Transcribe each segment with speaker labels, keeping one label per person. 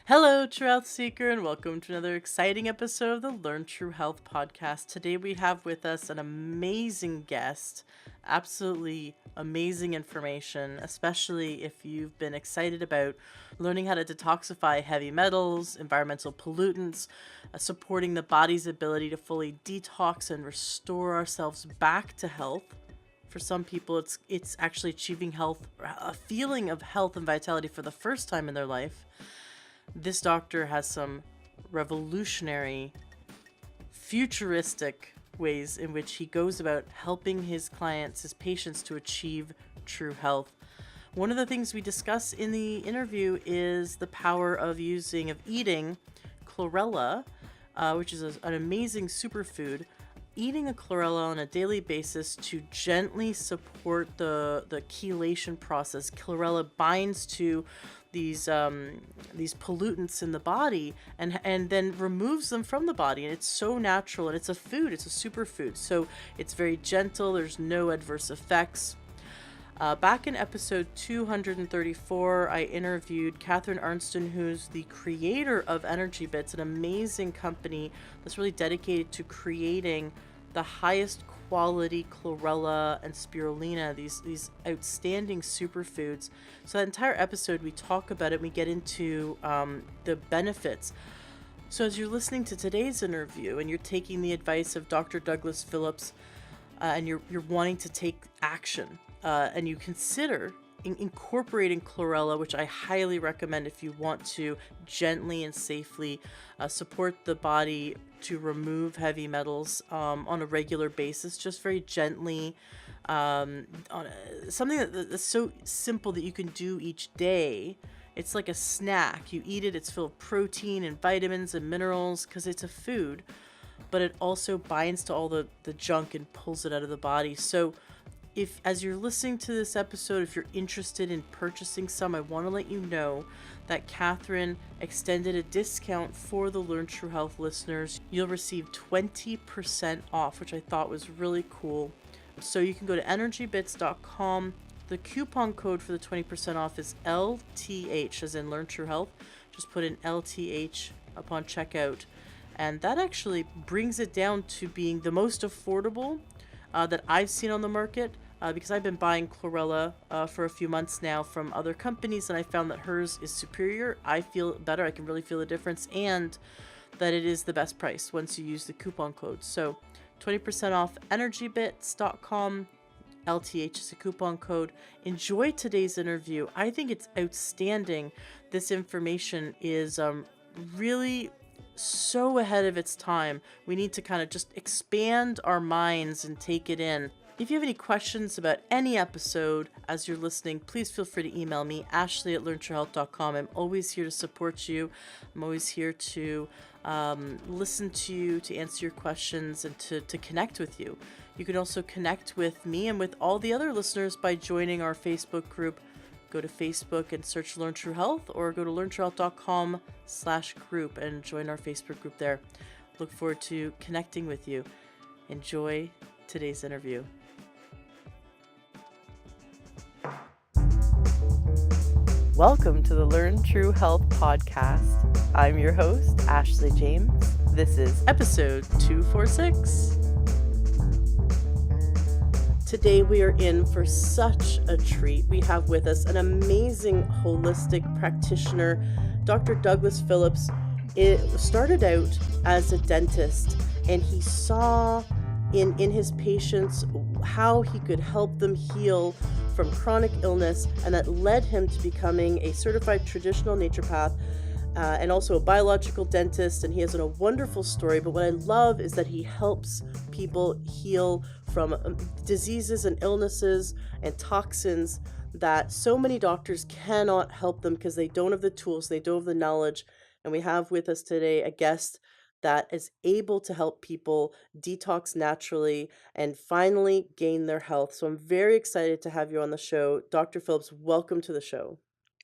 Speaker 1: Hello, True Health Seeker, and welcome to another exciting episode of the Learn True Health podcast. Today we have with us an amazing guest, absolutely amazing information, especially if you've been excited about learning how to detoxify heavy metals, environmental pollutants, supporting the body's ability to fully detox and restore ourselves back to health. For some people, it's actually achieving health, a feeling of health and vitality for the first time in their life. This doctor has some revolutionary, futuristic ways in which he goes about helping his clients, his patients, to achieve true health. One of the things we discuss in the interview is the power of eating Chlorella, which is an amazing superfood. Eating a Chlorella on a daily basis to gently support the chelation process. Chlorella binds to these pollutants in the body and then removes them from the body, and it's so natural, and it's a superfood, so it's very gentle. There's no adverse effects. Back in episode 234, I interviewed Catherine Arnston, who's the creator of Energy Bits, an amazing company that's really dedicated to creating the highest quality Chlorella and spirulina, these outstanding superfoods. So that entire episode, we talk about it, we get into the benefits. So as you're listening to today's interview and you're taking the advice of Dr. Douglas Phillips, and you're wanting to take action, and you consider incorporating Chlorella, which I highly recommend if you want to gently and safely support the body to remove heavy metals on a regular basis, just very gently, something that's so simple that you can do each day. It's like a snack. You eat it, it's full of protein and vitamins and minerals because it's a food, but it also binds to all the junk and pulls it out of the body. So if, as you're listening to this episode, if you're interested in purchasing some, I want to let you know that Catherine extended a discount for the Learn True Health listeners. You'll receive 20% off, which I thought was really cool. So you can go to energybits.com. The coupon code for the 20% off is LTH, as in Learn True Health. Just put in LTH upon checkout. And that actually brings it down to being the most affordable that I've seen on the market. Because I've been buying Chlorella for a few months now from other companies, and I found that hers is superior. I feel better. I can really feel the difference, and that it is the best price once you use the coupon code. So 20% off energybits.com. LTH is a coupon code. Enjoy today's interview. I think it's outstanding. This information is really so ahead of its time. We need to kind of just expand our minds and take it in. If you have any questions about any episode as you're listening, please feel free to email me, ashley@learntruehealth.com. I'm always here to support you. I'm always here to listen to you, to answer your questions, and to connect with you. You can also connect with me and with all the other listeners by joining our Facebook group. Go to Facebook and search Learn True Health, or go to learntruehealth.com/group and join our Facebook group there. Look forward to connecting with you. Enjoy today's interview. Welcome to the Learn True Health podcast. I'm your host, Ashley James. This is episode 246. Today we are in for such a treat. We have with us an amazing holistic practitioner, Dr. Douglas Phillips. It started out as a dentist, and he saw in his patients how he could help them heal from chronic illness, and that led him to becoming a certified traditional naturopath and also a biological dentist. And he has a wonderful story, but what I love is that he helps people heal from diseases and illnesses and toxins that so many doctors cannot help them because they don't have the tools, they don't have the knowledge. And we have with us today a guest that is able to help people detox naturally and finally gain their health. So I'm very excited to have you on the show. Dr. Phillips, welcome to the show.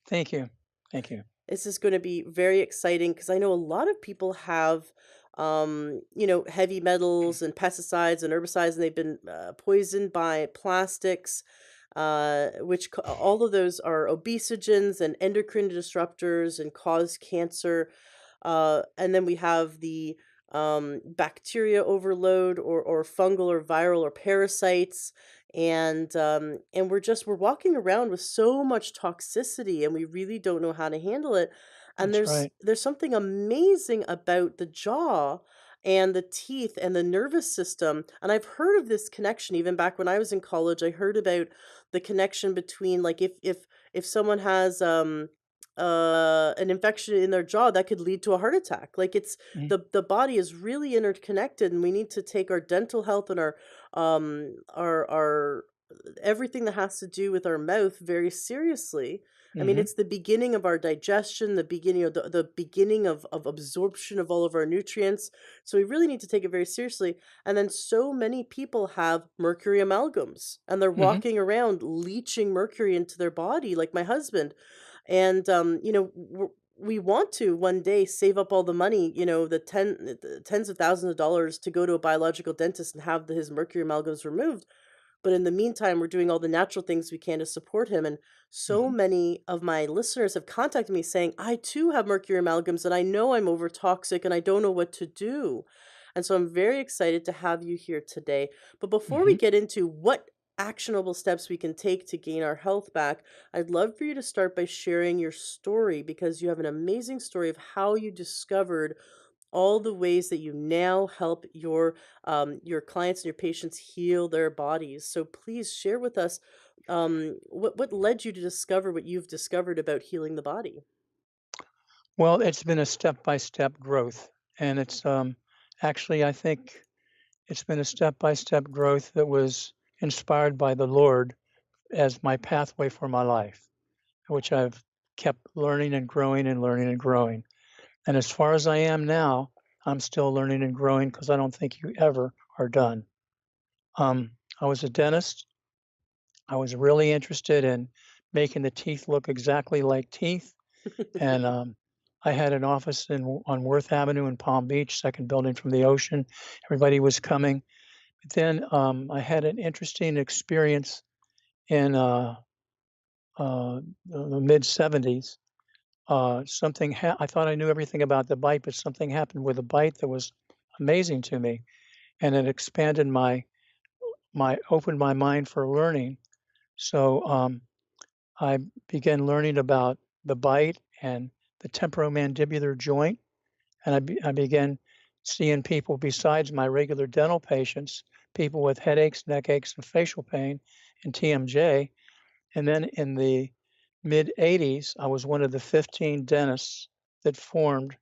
Speaker 2: Thank you. Thank you.
Speaker 1: This is going to be very exciting because I know a lot of people have, heavy metals and pesticides and herbicides, and they've been poisoned by plastics. all of those are obesogens and endocrine disruptors and cause cancer. And then we have the bacteria overload or fungal or viral or parasites. And we're walking around with so much toxicity and we really don't know how to handle it. And
Speaker 2: That's
Speaker 1: there's
Speaker 2: right.
Speaker 1: there's something amazing about the jaw and the teeth and the nervous system. And I've heard of this connection even back when I was in college. I heard about the connection between, like, if someone has an infection in their jaw, that could lead to a heart attack. Like, it's
Speaker 2: Mhm.
Speaker 1: the body is really interconnected, and we need to take our dental health and our everything that has to do with our mouth very seriously. I mean,
Speaker 2: Mhm.
Speaker 1: it's the beginning of our digestion, the beginning of the beginning of absorption of all of our nutrients. So we really need to take it very seriously. And then so many people have mercury amalgams and they're
Speaker 2: Mhm.
Speaker 1: walking around leaching mercury into their body, like my husband. And we want to one day save up all the money, the tens of thousands of dollars to go to a biological dentist and have his mercury amalgams removed. But in the meantime, we're doing all the natural things we can to support him. And so
Speaker 2: Mhm.
Speaker 1: many of my listeners have contacted me saying, I too have mercury amalgams and I know I'm over toxic and I don't know what to do. And so I'm very excited to have you here today. But before we
Speaker 2: Mhm.
Speaker 1: get into what actionable steps we can take to gain our health back, I'd love for you to start by sharing your story, because you have an amazing story of how you discovered all the ways that you now help your clients and your patients heal their bodies. So please share with us what led you to discover what you've discovered about healing the body.
Speaker 2: Well, it's been a step-by-step growth, and it's, actually, I think it's been a step-by-step growth that was inspired by the Lord as my pathway for my life, which I've kept learning and growing and learning and growing. And as far as I am now, I'm still learning and growing because I don't think you ever are done. I was a dentist. I was really interested in making the teeth look exactly like teeth. And I had an office on Worth Avenue in Palm Beach, second building from the ocean. Everybody was coming. But then I had an interesting experience in the mid 70s. I thought I knew everything about the bite, but something happened with the bite that was amazing to me, and it expanded my opened my mind for learning. So I began learning about the bite and the temporomandibular joint, and I began seeing people besides my regular dental patients, people with headaches, neck aches, and facial pain, and TMJ. And then in the mid 80s, I was one of the 15 dentists that formed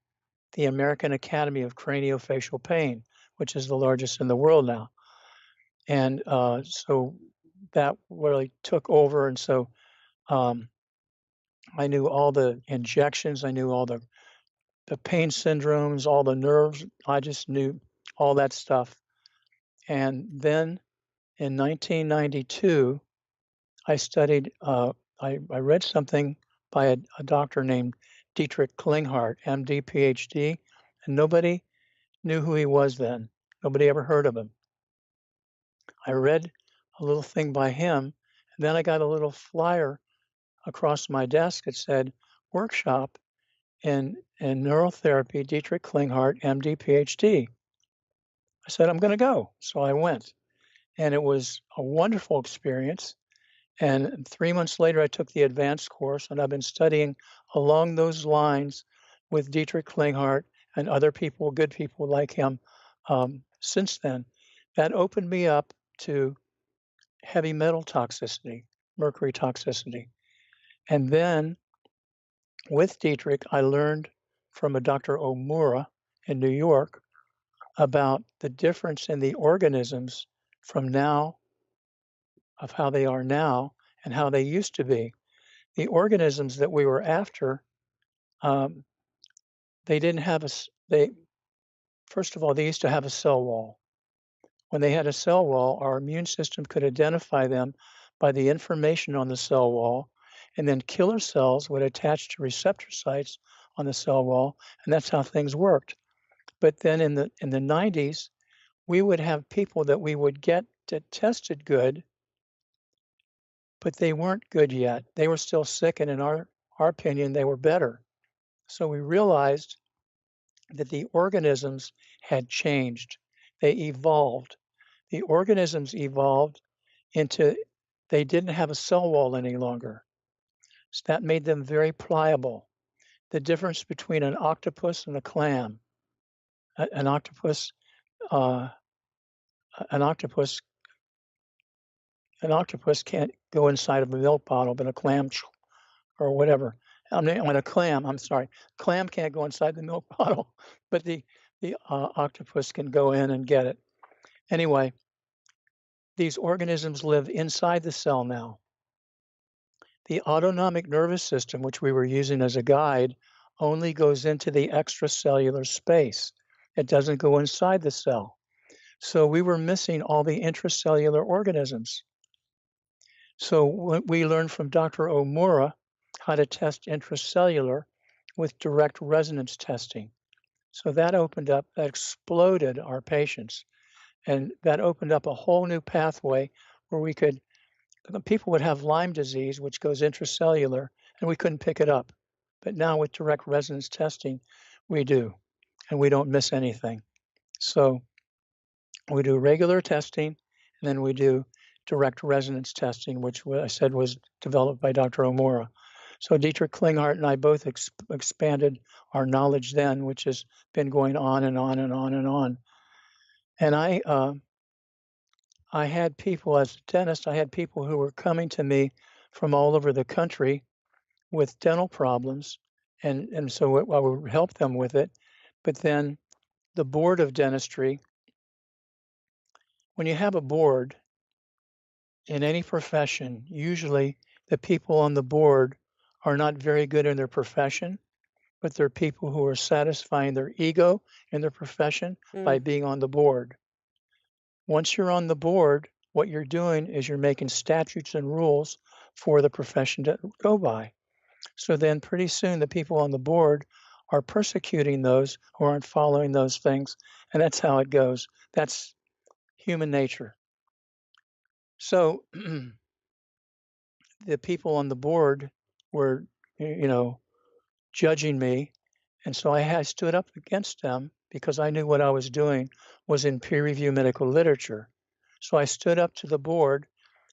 Speaker 2: the American Academy of Craniofacial Pain, which is the largest in the world now. And so that really took over. And so um, I knew all the injections, I knew all the pain syndromes, all the nerves. I just knew all that stuff. And then in 1992, I studied, I read something by a doctor named Dietrich Klinghardt, MD, PhD, and nobody knew who he was then. Nobody ever heard of him. I read a little thing by him, and then I got a little flyer across my desk that said workshop in neurotherapy, Dietrich Klinghardt, MD, PhD. I said, I'm going to go. So I went, and it was a wonderful experience. And 3 months later, I took the advanced course, and I've been studying along those lines with Dietrich Klinghardt and other people, good people like him, since then. That opened me up to heavy metal toxicity, mercury toxicity. And then with Dietrich, I learned from a Dr. Omura in New York about the difference in the organisms from now, of how they are now and how they used to be. The organisms that we were after, um, they didn't have they, first of all, they used to have a cell wall. When they had a cell wall, our immune system could identify them by the information on the cell wall, and then killer cells would attach to receptor sites on the cell wall, and that's how things worked. But then in the 90s, we would have people that we would get that tested good, but they weren't good yet. They were still sick, and in our opinion, they were better. So we realized that the organisms had changed. They evolved. The organisms evolved into they didn't have a cell wall any longer. So that made them very pliable. The difference between an octopus and a clam. An octopus, uh, an octopus, an octopus can't go inside of a milk bottle, but a clam or whatever. I mean, when a clam, I'm sorry, clam can't go inside the milk bottle, but the octopus can go in and get it. Anyway, these organisms live inside the cell now. The autonomic nervous system, which we were using as a guide, only goes into the extracellular space. It doesn't go inside the cell. So we were missing all the intracellular organisms. So we learned from Dr. Omura how to test intracellular with direct resonance testing. So that that exploded our patients. And that opened up a whole new pathway where people would have Lyme disease, which goes intracellular, and we couldn't pick it up. But now with direct resonance testing, we do, and we don't miss anything. So we do regular testing, and then we do direct resonance testing, which I said was developed by Dr. Omura. So Dietrich Klinghardt and I both expanded our knowledge then, which has been going on and on and on and on. And I had people, as a dentist, I had people who were coming to me from all over the country with dental problems, and so I would help them with it. But then the board of dentistry, when you have a board in any profession, usually the people on the board are not very good in their profession, but they're people who are satisfying their ego in their profession by
Speaker 1: Mm.
Speaker 2: being on the board. Once you're on the board, what you're doing is you're making statutes and rules for the profession to go by. So then pretty soon the people on the board are persecuting those who aren't following those things. And that's how it goes. That's human nature. So the people on the board were, judging me. And so I stood up against them because I knew what I was doing was in peer review medical literature. So I stood up to the board.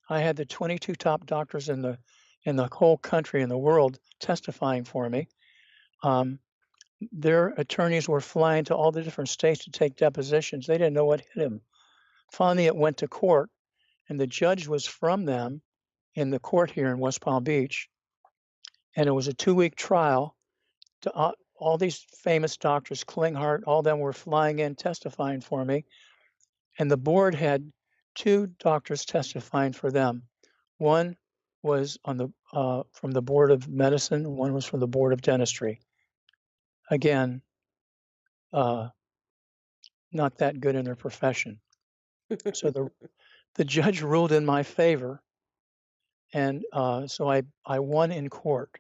Speaker 2: I had the 22 top doctors in the whole country in the world testifying for me. Their attorneys were flying to all the different states to take depositions. They didn't know what hit him. Finally, it went to court, and the judge was from them in the court here in West Palm Beach. And it was a 2-week trial. All these famous doctors, Klinghardt, all them were flying in testifying for me. And the board had 2 doctors testifying for them. One was from the board of medicine. One was from the board of dentistry. Again, not that good in their profession. So the judge ruled in my favor, and so I won in court.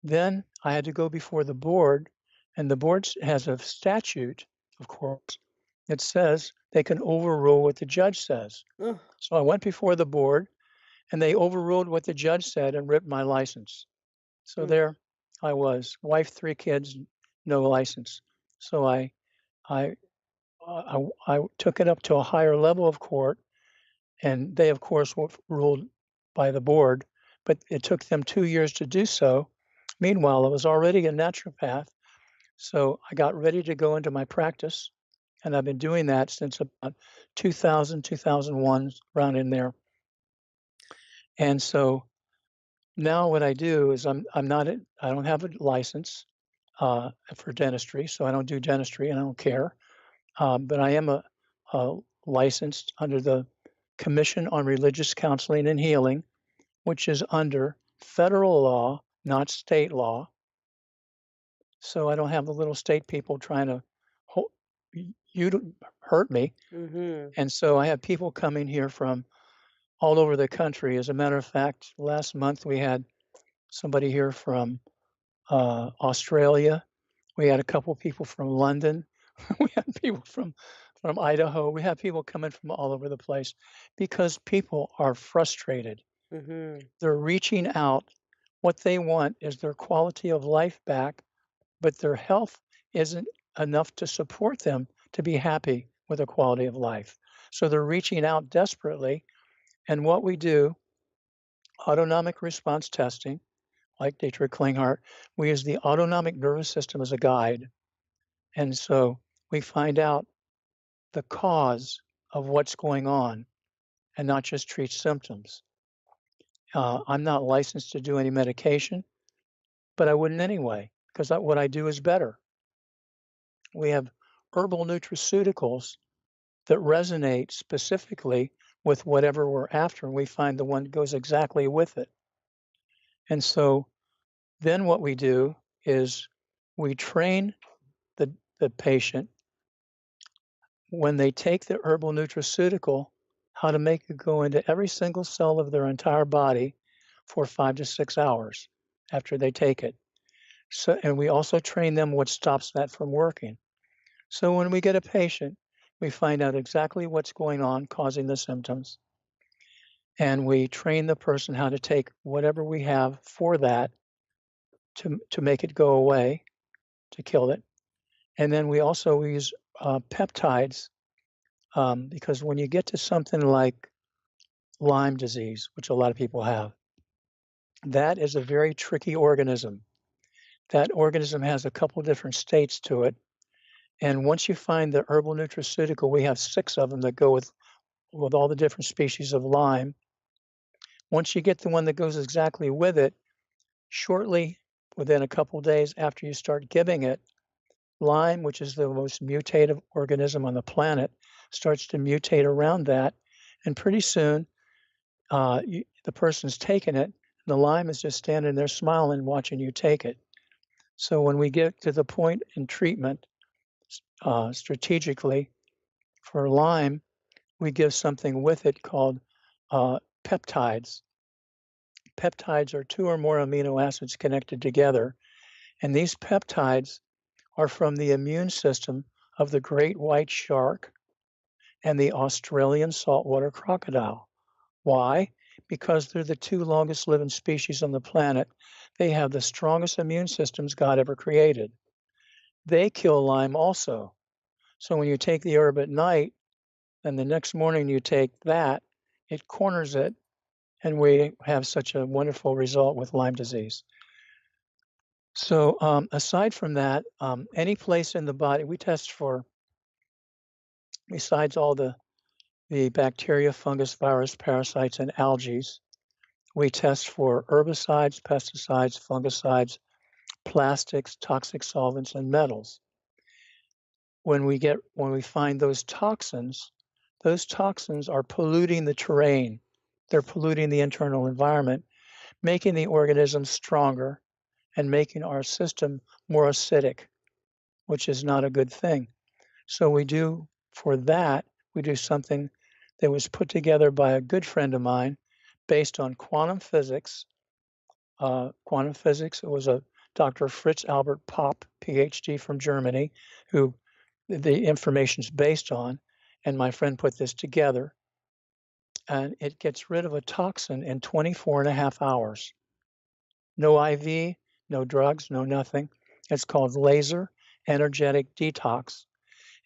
Speaker 2: Then I had to go before the board, and the board has a statute, of course, that says they can overrule what the judge says.
Speaker 1: Ugh.
Speaker 2: So I went before the board, and they overruled what the judge said and ripped my license. So
Speaker 1: Mm.
Speaker 2: there I was, wife, 3 kids, no license. So I took it up to a higher level of court, and they, of course, were ruled by the board, but it took them 2 years to do so. Meanwhile, I was already a naturopath, so I got ready to go into my practice, and I've been doing that since about 2000, 2001, around in there. And so now what I do is I don't have a license for dentistry, so I don't do dentistry, and I don't care. But I am a licensed under the Commission on Religious Counseling and Healing, which is under federal law, not state law. So I don't have the little state people trying to hurt me.
Speaker 1: Mhm.
Speaker 2: And so I have people coming here from all over the country. As a matter of fact, last month we had somebody here from Australia. We had a couple people from London. We had people from Idaho. We have people coming from all over the place because people are frustrated.
Speaker 1: Mhm.
Speaker 2: They're reaching out. What they want is their quality of life back, but their health isn't enough to support them to be happy with a quality of life. So they're reaching out desperately. And what we do, autonomic response testing, like Dietrich Klinghardt, we use the autonomic nervous system as a guide. And so we find out the cause of what's going on and not just treat symptoms. I'm not licensed to do any medication, but I wouldn't anyway, because what I do is better. We have herbal nutraceuticals that resonate specifically with whatever we're after, and we find the one that goes exactly with it. And so then what we do is we train the patient when they take the herbal nutraceutical, how to make it go into every single cell of their entire body for 5 to 6 hours after they take it. So, and we also train them what stops that from working. So when we get a patient, we find out exactly what's going on causing the symptoms, and we train the person how to take whatever we have for that to make it go away, to kill it. And then we use peptides because when you get to something like Lyme disease, which a lot of people have, that is a very tricky organism. That organism has a couple different states to it. And once you find the herbal nutraceutical, we have 6 of them that go with all the different species of Lyme. Once you get the one that goes exactly with it, shortly within a couple days after you start giving it, Lyme, which is the most mutative organism on the planet, starts to mutate around that. And pretty soon, the person's taking it, and the Lyme is just standing there smiling, watching you take it. So when we get to the point in treatment, strategically for Lyme, we give something with it called peptides. Peptides are two or more amino acids connected together, and these peptides are from the immune system of the great white shark and the Australian saltwater crocodile. Why? Because they're the two longest living species on the planet. They have the strongest immune systems God ever created. They kill Lyme also. So when you take the herb at night and the next morning you take that, it corners it, and we have such a wonderful result with Lyme disease. So aside from that, any place in the body, we test for, besides all the bacteria, fungus, virus, parasites, and algae, we test for herbicides, pesticides, fungicides, plastics, toxic solvents, and metals. When we find those toxins are polluting the terrain. They're polluting the internal environment, making the organism stronger and making our system more acidic, which is not a good thing. So for that, we do something that was put together by a good friend of mine based on quantum physics. It was a Dr. Fritz Albert Popp, PhD from Germany, who the information's based on, and my friend put this together, and it gets rid of a toxin in 24 and a half hours. No IV, no drugs, no nothing. It's called laser energetic detox,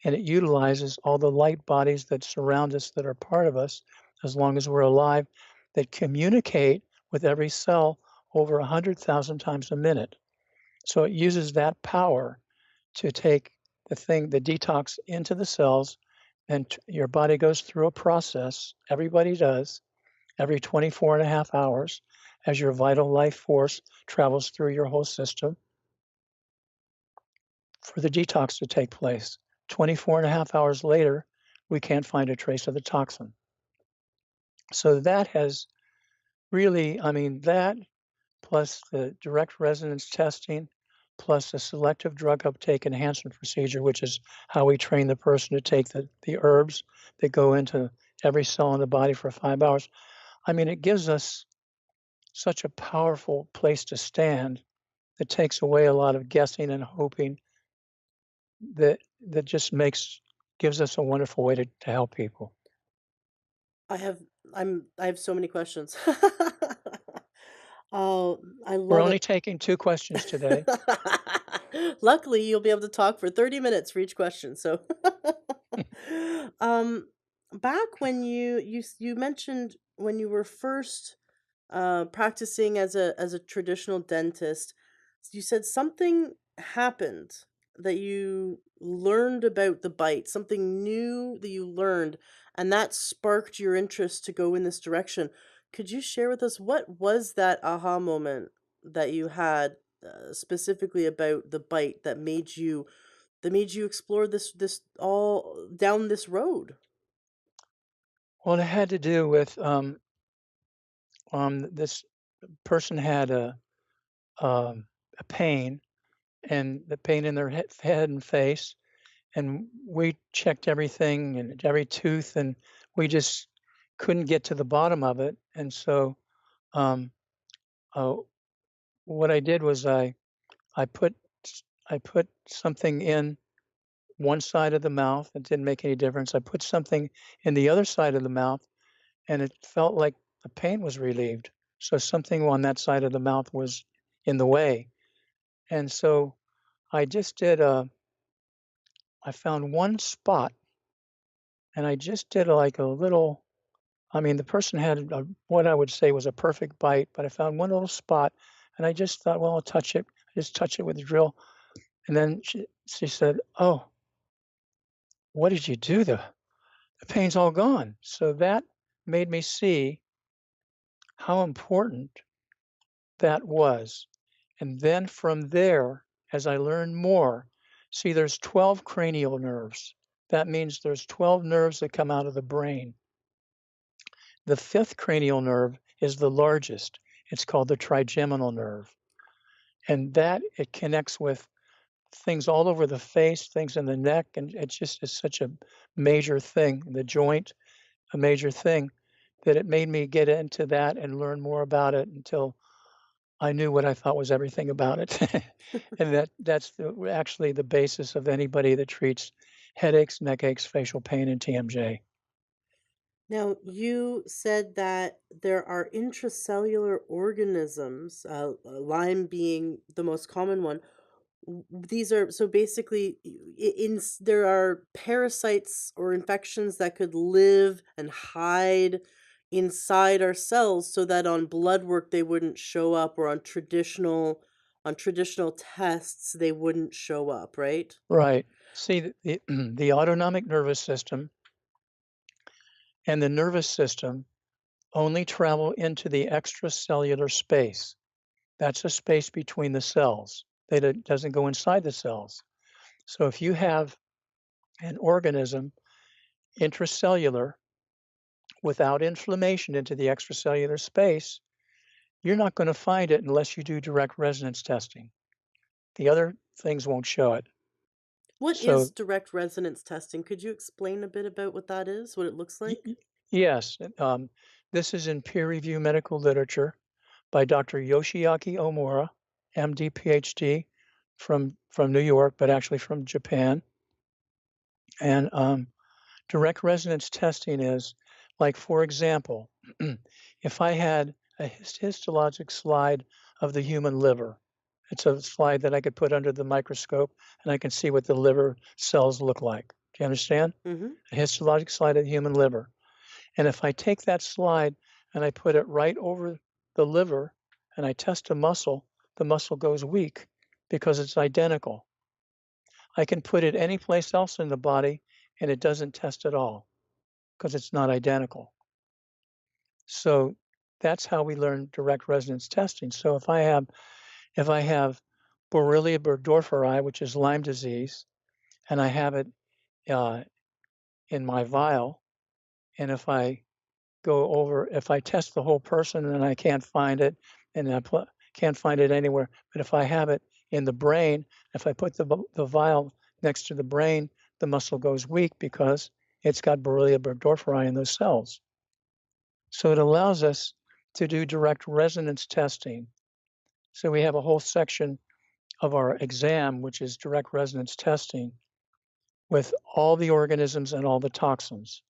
Speaker 2: and it utilizes all the light bodies that surround us, that are part of us, as long as we're alive, that communicate with every cell over 100,000 times a minute. So it uses that power to take the detox into the cells, and your body goes through a process. Everybody does every 24 and a half hours as your vital life force travels through your whole system for the detox to take place. 24 and a half hours later, we can't find a trace of the toxin. So that has really, I mean, that plus the direct resonance testing, plus the selective drug uptake enhancement procedure, which is how we train the person to take the herbs that go into every cell in the body for 5 hours. I mean, it gives us such a powerful place to stand that takes away a lot of guessing and hoping, that just gives us a wonderful way to help people.
Speaker 1: I have I have so many questions. Oh, I
Speaker 2: We're
Speaker 1: love
Speaker 2: only
Speaker 1: it.
Speaker 2: taking 2 questions today.
Speaker 1: Luckily, you'll be able to talk for 30 minutes for each question. So, um, back when you mentioned when you were first practicing as a traditional dentist, you said something happened that you learned about the bite, something new that you learned, and that sparked your interest to go in this direction. Could you share with us what was that aha moment that you had specifically about the bite that made you explore this all down this road?
Speaker 2: Well, it had to do with, this person had a pain, and the pain in their head and face, and we checked everything and every tooth, and we just couldn't get to the bottom of it, and so, um, uh, what I did was I put I put something in one side of the mouth. It didn't make any difference. I put something in the other side of the mouth, and it felt like the pain was relieved. So something on that side of the mouth was in the way. And so I just did I found one spot, and I just did like a little, I mean, the person had what I would say was a perfect bite, but I found one little spot, and I just thought, well, I'll touch it. I just touch it with the drill. And then she said, "Oh, what did you do? The pain's all gone." So that made me see how important that was. And then from there, as I learned more, see, there's 12 cranial nerves. That means there's 12 nerves that come out of the brain. The fifth cranial nerve is the largest. It's called the trigeminal nerve. And that it connects with things all over the face, things in the neck, and it just is such a major thing. The joint, a major thing, that it made me get into that and learn more about it until I knew what I thought was everything about it. And that's actually the basis of anybody that treats headaches, neck aches, facial pain, and TMJ.
Speaker 1: Now, you said that there are intracellular organisms, Lyme being the most common one. These are so basically there are parasites or infections that could live and hide inside our cells so that on blood work they wouldn't show up or on traditional tests they wouldn't show up, right?
Speaker 2: Right. See, the autonomic nervous system and the nervous system only travel into the extracellular space. That's a space between the cells. Doesn't go inside the cells. So if you have an organism intracellular without inflammation into the extracellular space, you're not going to find it unless you do direct resonance testing. The other things won't show it.
Speaker 1: What is
Speaker 2: So,
Speaker 1: direct resonance testing? Could you explain a bit about what that is, what it looks
Speaker 2: y-
Speaker 1: like?
Speaker 2: y- yes, this is in peer review medical literature by Dr. Yoshiaki Omura, MD, PhD, from New York, but actually from Japan. And direct resonance testing is like, for example, if I had a histologic slide of the human liver, it's a slide that I could put under the microscope and I can see what the liver cells look like. Do you understand?
Speaker 1: Mhm.
Speaker 2: A histologic slide of the human liver. And if I take that slide and I put it right over the liver and I test a muscle, the muscle goes weak because it's identical. I can put it any place else in the body and it doesn't test at all because it's not identical. So that's how we learn direct resonance testing. So if I have Borrelia burgdorferi, which is Lyme disease, and I have it uh, in my vial, and if I test the whole person and I can't find it, and can't find it anywhere, but if I have it in the brain, if I put the vial next to the brain, the muscle goes weak because it's got Borrelia burgdorferi in those cells. So it allows us to do direct resonance testing. So we have a whole section of our exam, which is direct resonance testing with all the organisms and all the toxins.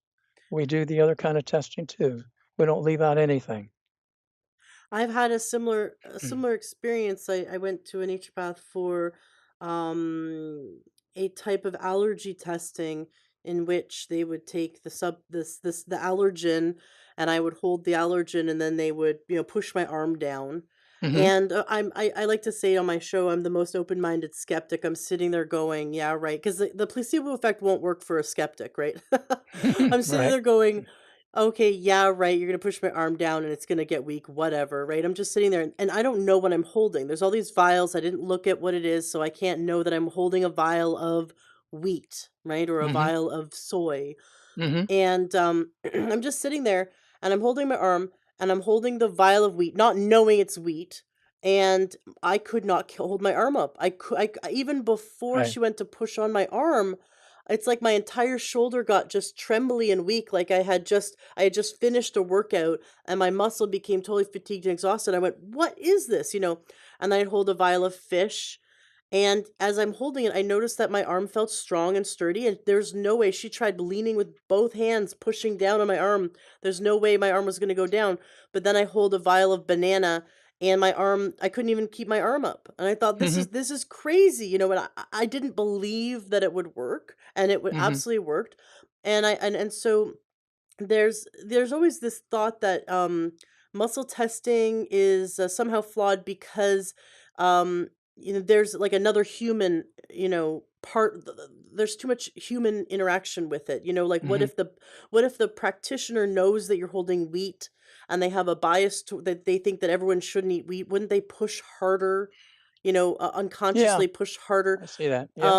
Speaker 2: We do the other kind of testing too. We don't leave out anything.
Speaker 1: I've had a
Speaker 2: Mm.
Speaker 1: similar experience. I went to a naturopath for a type of allergy testing in which they would take the allergen, and I would hold the allergen, and then they would, push my arm down.
Speaker 2: Mhm.
Speaker 1: And I like to say on my show, I'm the most open-minded skeptic. I'm sitting there going, yeah, right, because the placebo effect won't work for a skeptic, right? I'm sitting
Speaker 2: Right.
Speaker 1: there going, okay, yeah, right. You're gonna push my arm down and it's gonna get weak, whatever, right? I'm just sitting there and I don't know what I'm holding. There's all these vials. I didn't look at what it is, so I can't know that I'm holding a vial of wheat, right? Or a
Speaker 2: Mhm.
Speaker 1: vial of soy.
Speaker 2: Mhm.
Speaker 1: And I'm just sitting there and I'm holding my arm and I'm holding the vial of wheat, not knowing it's wheat. And I could not hold my arm up. Even before
Speaker 2: Right.
Speaker 1: she went to push on my arm, it's like my entire shoulder got just trembly and weak. Like I had just finished a workout and my muscle became totally fatigued and exhausted. I went, "What is this?" And then I'd hold a vial of fish, and as I'm holding it, I noticed that my arm felt strong and sturdy, and there's no way. She tried leaning with both hands, pushing down on my arm. There's no way my arm was going to go down. But then I hold a vial of banana, and my arm, I couldn't even keep my arm up. And I thought,
Speaker 2: Mhm.
Speaker 1: this is crazy, and I didn't believe that it would work, and it would
Speaker 2: Mhm.
Speaker 1: absolutely worked. And so there's always this thought that muscle testing is somehow flawed because um, there's like another human, there's too much human interaction with it. Like
Speaker 2: Mhm.
Speaker 1: what if the practitioner knows that you're holding wheat and they have a bias that they think that everyone shouldn't eat wheat? Wouldn't they push harder?
Speaker 2: Yeah,
Speaker 1: Unconsciously push harder.
Speaker 2: I see that. Yep.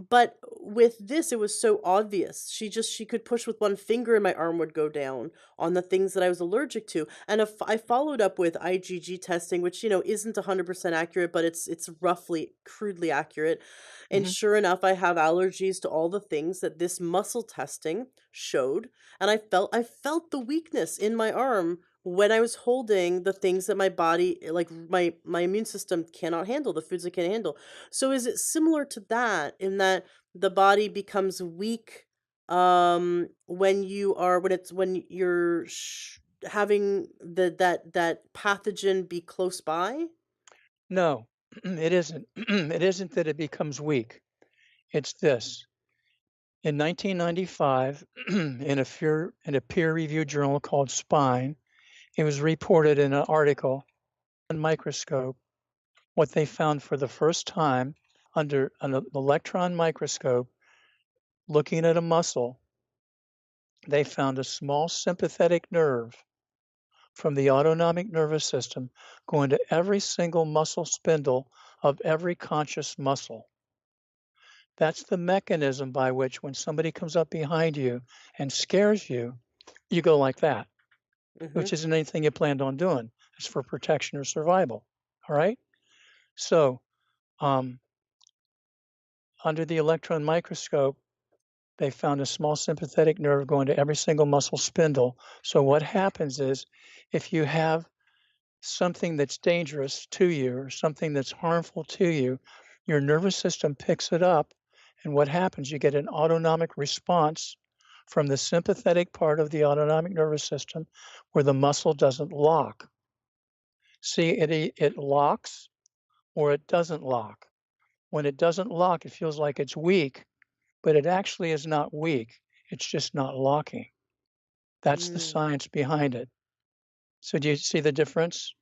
Speaker 1: But with this, it was so obvious. She could push with one finger and my arm would go down on the things that I was allergic to. And if I followed up with IgG testing, which, isn't 100% accurate, but it's roughly crudely accurate. And
Speaker 2: Mhm.
Speaker 1: sure enough, I have allergies to all the things that this muscle testing showed. And I felt the weakness in my arm when I was holding the things that my body, like my immune system cannot handle, the foods it can't handle. So is it similar to that in that the body becomes weak when you're having that pathogen be close by?
Speaker 2: No, it isn't. It isn't that it becomes weak. It's this. In 1995, in a peer-reviewed journal called Spine, it was reported in an article on microscope what they found for the first time under an electron microscope looking at a muscle. They found a small sympathetic nerve from the autonomic nervous system going to every single muscle spindle of every conscious muscle. That's the mechanism by which when somebody comes up behind you and scares you, you go like that,
Speaker 1: Mhm.
Speaker 2: which isn't anything you planned on doing. It's for protection or survival. All right. So, um, under the electron microscope, they found a small sympathetic nerve going to every single muscle spindle. So, what happens is if you have something that's dangerous to you or something that's harmful to you, your nervous system picks it up. And what happens? You get an autonomic response from the sympathetic part of the autonomic nervous system where the muscle doesn't lock. See, it locks or it doesn't lock. When it doesn't lock, it feels like it's weak, but it actually is not weak. It's just not locking. That's the
Speaker 1: Mm.
Speaker 2: science behind it. So do you see the difference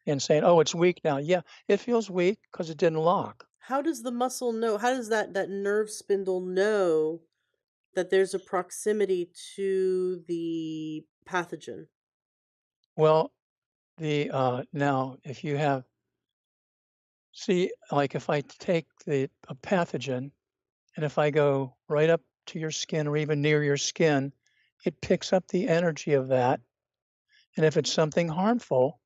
Speaker 2: in saying, "Oh, it's weak now"? Yeah, it feels weak because it didn't lock.
Speaker 1: How does the muscle know? How does that nerve spindle know that there's a proximity to the pathogen?
Speaker 2: Well, the now if you have see, like if I take a pathogen and if I go right up to your skin or even near your skin, it picks up the energy of that. And if it's something harmful,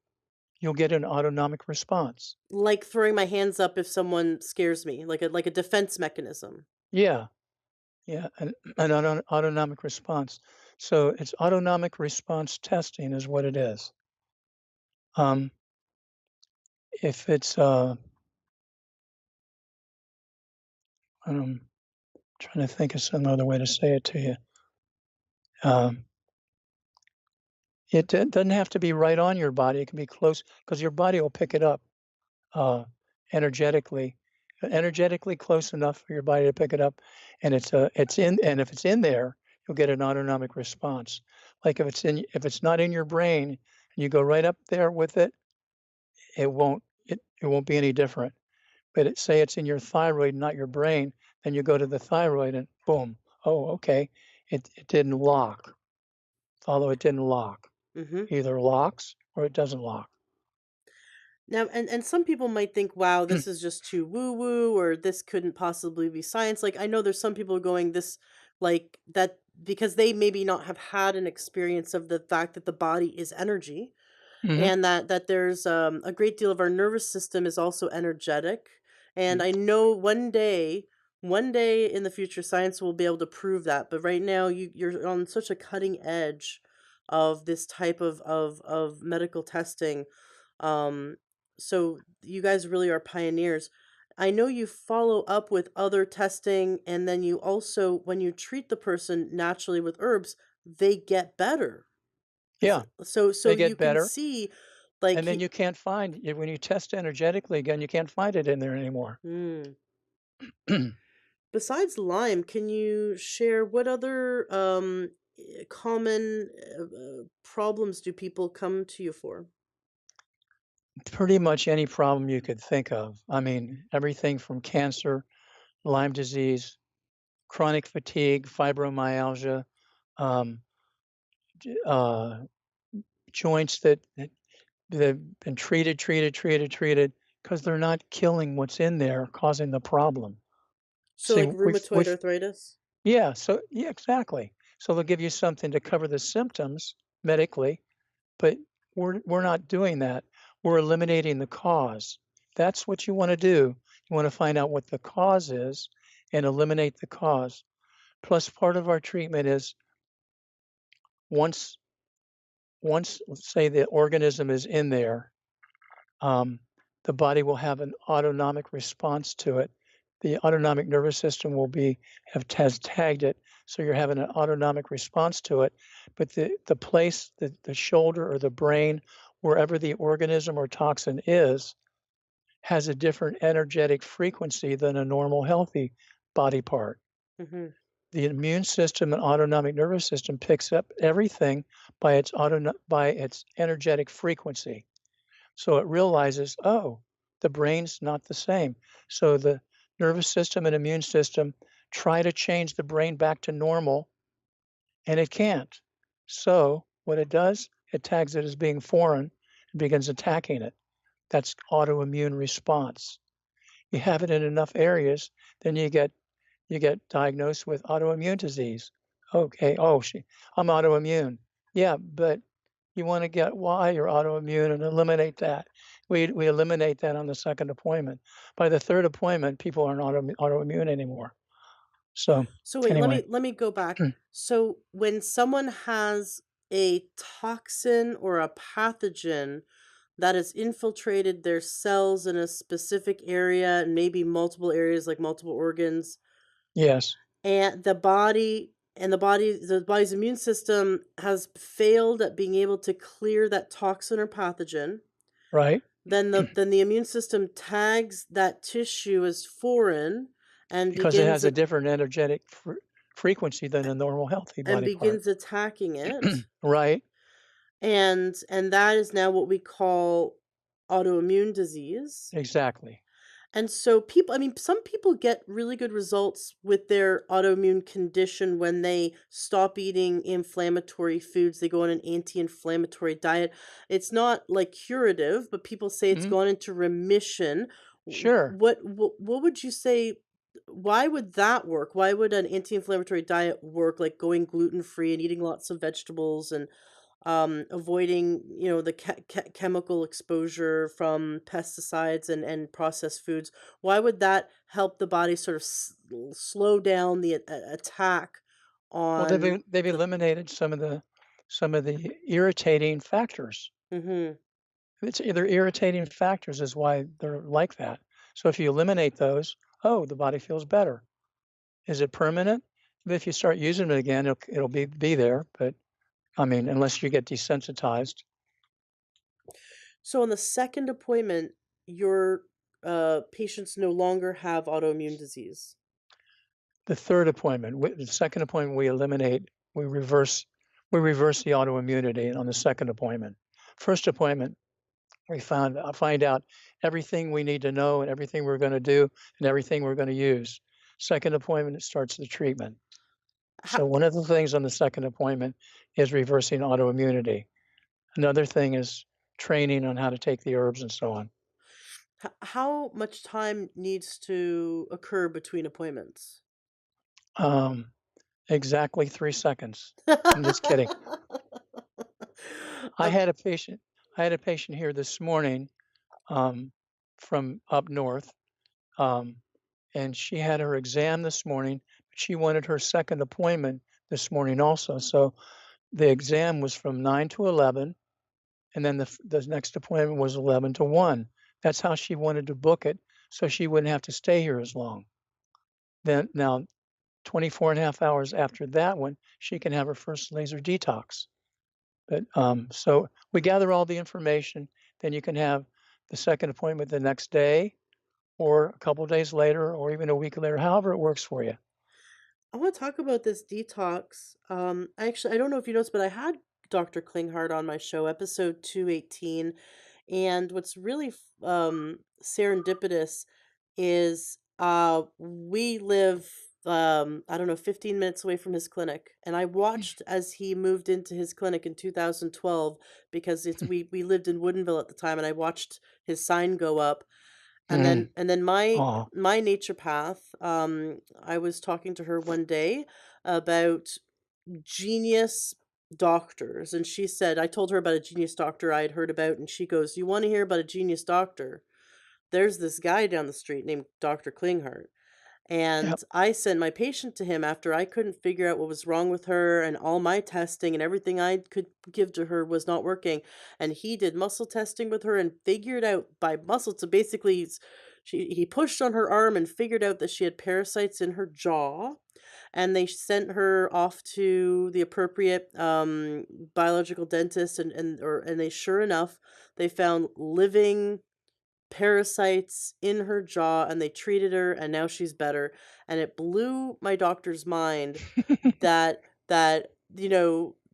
Speaker 2: you'll get an autonomic response.
Speaker 1: Like throwing my hands up if someone scares me, like a defense mechanism.
Speaker 2: Yeah, yeah, an autonomic response. So it's autonomic response testing is what it is. Um, if it's um, trying to think of some other way to say it to you. Um, Doesn't have to be right on your body. It can be close because your body will pick it up uh, energetically, energetically close enough for your body to pick it up, and it's in. And if it's in there, you'll get an autonomic response. Like if it's not in your brain, and you go right up there with it, it won't be any different. But say it's in your thyroid, not your brain, then you go to the thyroid and boom. Oh, okay. It didn't lock. Follow it didn't lock.
Speaker 1: Mhm.
Speaker 2: Either locks or it doesn't lock.
Speaker 1: Now, and some people might think, "Wow, this is just too woo woo," or "This couldn't possibly be science." Like, I know there's some people going this, like that, because they maybe not have had an experience of the fact that the body is energy,
Speaker 2: Mhm.
Speaker 1: and that there's a great deal of our nervous system is also energetic. And
Speaker 2: Mm.
Speaker 1: I know one day in the future, science will be able to prove that. But right now, you're on such a cutting edge of this type of medical testing. Um, so you guys really are pioneers. I know you follow up with other testing, and then you also, when you treat the person naturally with herbs, they get better.
Speaker 2: Yeah,
Speaker 1: So
Speaker 2: they
Speaker 1: you
Speaker 2: get
Speaker 1: can
Speaker 2: better,
Speaker 1: see, like
Speaker 2: and then you can't find it when you test energetically again, you can't find it in there anymore.
Speaker 1: mm. Besides Lyme, can you share what other common problems do people come to you for?
Speaker 2: Pretty much any problem you could think of. I mean, everything from cancer, Lyme disease, chronic fatigue, fibromyalgia, um, uh, joints that have been treated because they're not killing what's in there causing the problem.
Speaker 1: So
Speaker 2: See,
Speaker 1: like rheumatoid
Speaker 2: we've
Speaker 1: arthritis?
Speaker 2: yeah, so yeah, exactly. So they'll give you something to cover the symptoms medically, but we're not doing that. We're eliminating the cause. That's what you want to do. You want to find out what the cause is and eliminate the cause. Plus, part of our treatment is once let's say the organism is in there, um, the body will have an autonomic response to it. The autonomic nervous system will be has tagged it, so you're having an autonomic response to it. But the place, the shoulder or the brain, wherever the organism or toxin is, has a different energetic frequency than a normal healthy body part.
Speaker 1: Mhm.
Speaker 2: The immune system and autonomic nervous system picks up everything by its energetic frequency. So it realizes, oh, the brain's not the same. So the nervous system and immune system try to change the brain back to normal, and it can't. So what it does, it tags it as being foreign and begins attacking it. That's autoimmune response. You have it in enough areas, then you get diagnosed with autoimmune disease. Okay, oh, I'm autoimmune. Yeah, but you want to get why you're autoimmune and eliminate that. We eliminate that on the second appointment. By the third appointment, people aren't autoimmune anymore. So
Speaker 1: So wait,
Speaker 2: anyway,
Speaker 1: let me go back. So when someone has a toxin or a pathogen that has infiltrated their cells in a specific area, and maybe multiple areas like multiple organs,
Speaker 2: yes,
Speaker 1: and the body's immune system has failed at being able to clear that toxin or pathogen,
Speaker 2: right,
Speaker 1: then the immune system tags that tissue as foreign and
Speaker 2: because it
Speaker 1: begins
Speaker 2: has a
Speaker 1: it
Speaker 2: different energetic frequency than a normal healthy
Speaker 1: and
Speaker 2: body part.
Speaker 1: begins attacking it.
Speaker 2: Right,
Speaker 1: And that is now what we call autoimmune disease.
Speaker 2: exactly.
Speaker 1: And so people, I mean, some people get really good results with their autoimmune condition when they stop eating inflammatory foods. They go on an anti-inflammatory diet. It's not like curative, but people say it's
Speaker 2: Mhm,
Speaker 1: gone into remission.
Speaker 2: sure.
Speaker 1: What would you say? Why would that work? Why would an anti-inflammatory diet work? Like going gluten-free and eating lots of vegetables and avoiding, the chemical exposure from pesticides and processed foods. Why would that help the body sort of slow down the attack
Speaker 2: Well,
Speaker 1: on
Speaker 2: they've
Speaker 1: the?
Speaker 2: eliminated some of the irritating factors.
Speaker 1: Hmm.
Speaker 2: It's either irritating factors is why they're like that. So if you eliminate those, oh, the body feels better. Is it permanent? If you start using it again, it'll be there, but I mean, unless you get desensitized.
Speaker 1: So on the second appointment, your patients no longer have autoimmune disease.
Speaker 2: The third appointment, the second appointment, we reverse, we reverse the autoimmunity on the second appointment. First appointment, find out everything we need to know and everything we're going to do and everything we're going to use. Second appointment, it starts the treatment.
Speaker 1: How,
Speaker 2: So one of the things on the second appointment is reversing autoimmunity. Another thing is training on how to take the herbs and so on.
Speaker 1: how much time needs to occur between appointments?
Speaker 2: Um, exactly 3 seconds. I'm just kidding. I
Speaker 1: Um,
Speaker 2: had a patient. I had a patient here this morning um, from up north, um, and she had her exam this morning. But she wanted her second appointment this morning also. So the exam was from 9 to 11, and then the next appointment was 11 to 1. That's how she wanted to book it, so she wouldn't have to stay here as long. Then now, 24 and a half hours after that one, she can have her first laser detox. But so we gather all the information, then you can have the second appointment the next day, or a couple of days later, or even a week later, however it works for you.
Speaker 1: I want to talk about this detox. I don't know if you noticed, but I had Dr. Klinghardt on my show, episode 218. And what's really serendipitous is we live, I don't know, 15 minutes away from his clinic. And I watched as he moved into his clinic in 2012 because we lived in Woodinville at the time, and I watched his sign go up. And then
Speaker 2: Mm.
Speaker 1: and then my
Speaker 2: Oh,
Speaker 1: my naturopath, I was talking to her one day about genius doctors, and she said, I told her about a genius doctor I had heard about, and she goes, "You want to hear about a genius doctor? There's this guy down the street named Dr. Klinghardt."
Speaker 2: yep.
Speaker 1: And I sent my patient to him after I couldn't figure out what was wrong with her, and all my testing and everything I could give to her was not working. And he did muscle testing with her and figured out by muscle to basically he pushed on her arm and figured out that she had parasites in her jaw. And they sent her off to the appropriate biological dentist, and they, sure enough, they found living parasites in her jaw, and they treated her, and now she's better. And it blew my doctor's mind that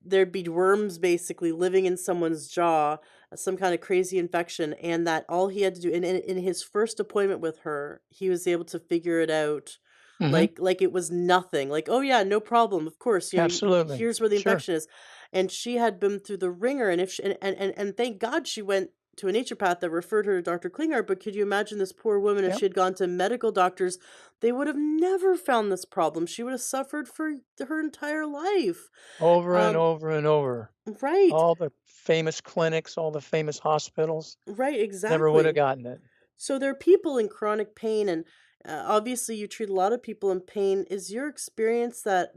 Speaker 1: there'd be worms basically living in someone's jaw, some kind of crazy infection, and that all he had to do in his first appointment with her, he was able to figure it out
Speaker 2: Hmm.
Speaker 1: like it was nothing. Like, "Oh yeah, no problem. Of course,
Speaker 2: Absolutely.
Speaker 1: here's where the
Speaker 2: Sure.
Speaker 1: infection is." And she had been through the ringer, and if she, and thank God she went to a naturopath that referred her to Dr. Klinger. But could you imagine this poor woman if
Speaker 2: Yep.
Speaker 1: she had gone to medical doctors? They would have never found this problem. She would have suffered for her entire life.
Speaker 2: Over and
Speaker 1: Um,
Speaker 2: over and over.
Speaker 1: right,
Speaker 2: All the famous clinics, all the famous hospitals,
Speaker 1: right,
Speaker 2: never would have
Speaker 1: exactly.
Speaker 2: gotten it.
Speaker 1: So there are people in chronic pain, and obviously you treat a lot of people in pain. Is your experience that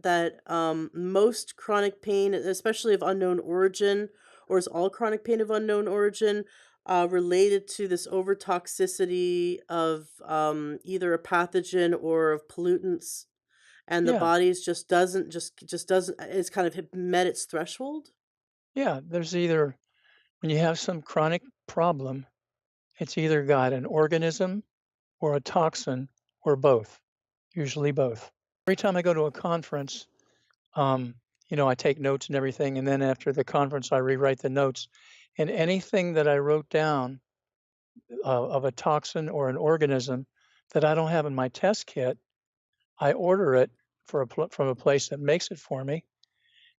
Speaker 1: most chronic pain, especially of unknown origin, or is all chronic pain of unknown origin, related to this overtoxicity of either a pathogen or of pollutants, and the
Speaker 2: Yeah.
Speaker 1: body's just doesn't, it's kind of met its threshold?
Speaker 2: Yeah. There's either, when you have some chronic problem, it's either got an organism or a toxin or both, usually both. Every time I go to a conference, um, I take notes and everything, and then after the conference, I rewrite the notes. And anything that I wrote down of a toxin or an organism that I don't have in my test kit, I order it from a place that makes it for me,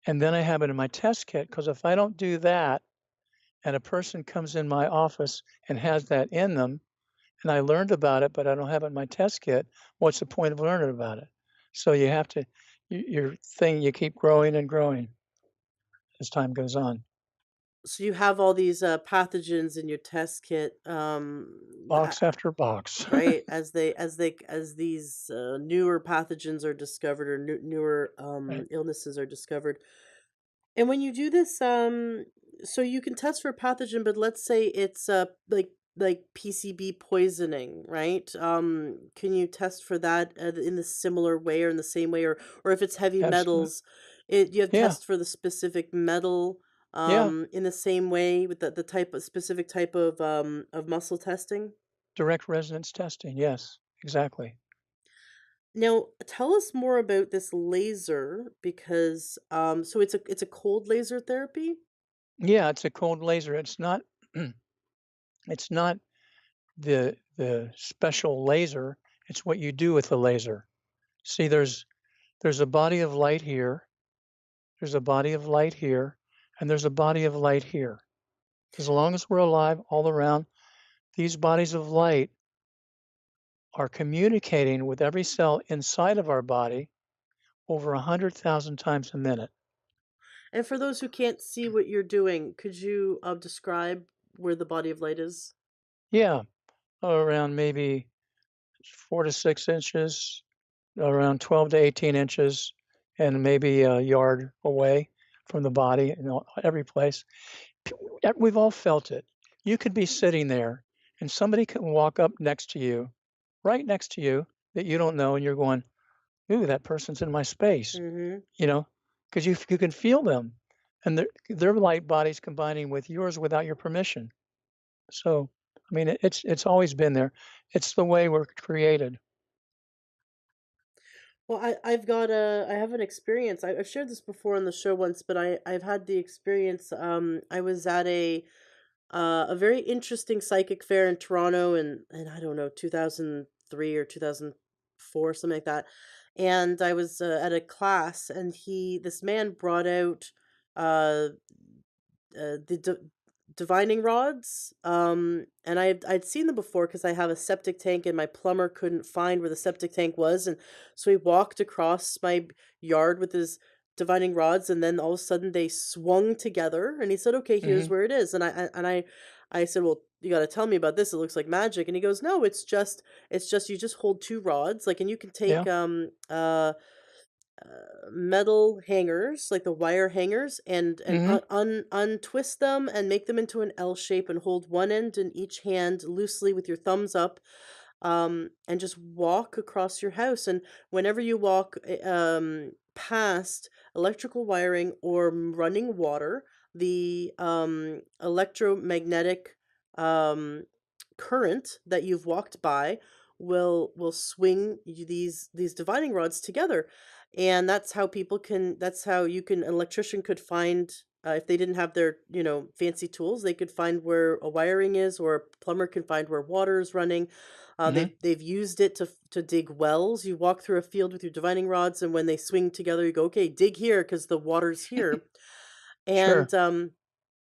Speaker 2: and then I have it in my test kit. Because if I don't do that, and a person comes in my office and has that in them, and I learned about it, but I don't have it in my test kit, what's the point of learning about it? So you have to, you keep growing and growing as time goes on.
Speaker 1: So you have all these pathogens in your test kit,
Speaker 2: Box after box.
Speaker 1: right? As these newer pathogens are discovered, or newer
Speaker 2: Right.
Speaker 1: illnesses are discovered. And when you do this, so you can test for a pathogen, but let's say it's like PCB poisoning, right? Can you test for that in the similar way or in the same way, or if it's heavy
Speaker 2: Absolutely.
Speaker 1: metals? You have
Speaker 2: Yeah,
Speaker 1: tests for the specific metal,
Speaker 2: yeah,
Speaker 1: in the same way with the type of specific type of muscle testing?
Speaker 2: direct resonance testing, yes, exactly.
Speaker 1: Now, tell us more about this laser because so it's a cold laser therapy?
Speaker 2: Yeah, it's a cold laser. It's not the special laser, it's what you do with the laser. See, there's a body of light here, there's a body of light here, and there's a body of light here. As long as we're alive all around, these bodies of light are communicating with every cell inside of our body over 100,000 times a minute.
Speaker 1: And for those who can't see what you're doing, could you describe where the body of light is?
Speaker 2: Yeah, around maybe 4 to 6 inches, around 12 to 18 inches, and maybe a yard away from the body, every place. We've all felt it. You could be sitting there, and somebody can walk up next to you, right next to you, that you don't know, and you're going, "Ooh, that person's in my space,"
Speaker 1: Mm-hmm.
Speaker 2: you know, because you can feel them, and their light body's combining with yours without your permission. So, I mean, it's always been there. It's the way we're created.
Speaker 1: Well, I have an experience. I've shared this before on the show once, but I've had the experience. I was at a very interesting psychic fair in Toronto, and I don't know 2003 or 2004, something like that. And I was at a class, and he this man brought out uh, the divining rods, and I'd seen them before because I have a septic tank and my plumber couldn't find where the septic tank was, and so he walked across my yard with his divining rods, and then all of a sudden they swung together, and he said, "Okay, here's
Speaker 2: Mhm,
Speaker 1: where it is." And I said, "Well, you got to tell me about this. It looks like magic." And he goes, "No, it's just you just hold two rods, like, and you can
Speaker 2: yeah,
Speaker 1: take metal hangers, like the wire hangers, and
Speaker 2: mhm,
Speaker 1: untwist them and make them into an L shape and hold one end in each hand loosely with your thumbs up, and just walk across your house. And whenever you walk past electrical wiring or running water, the electromagnetic um, current that you've walked by will swing these dividing rods together, and that's how you can an electrician could find, if they didn't have their fancy tools, they could find where a wiring is, or a plumber can find where water is running.
Speaker 2: mhm,
Speaker 1: They've used it to dig wells. You walk through a field with your divining rods, and when they swing together, you go, okay, dig here because the water's here.
Speaker 2: sure,
Speaker 1: And um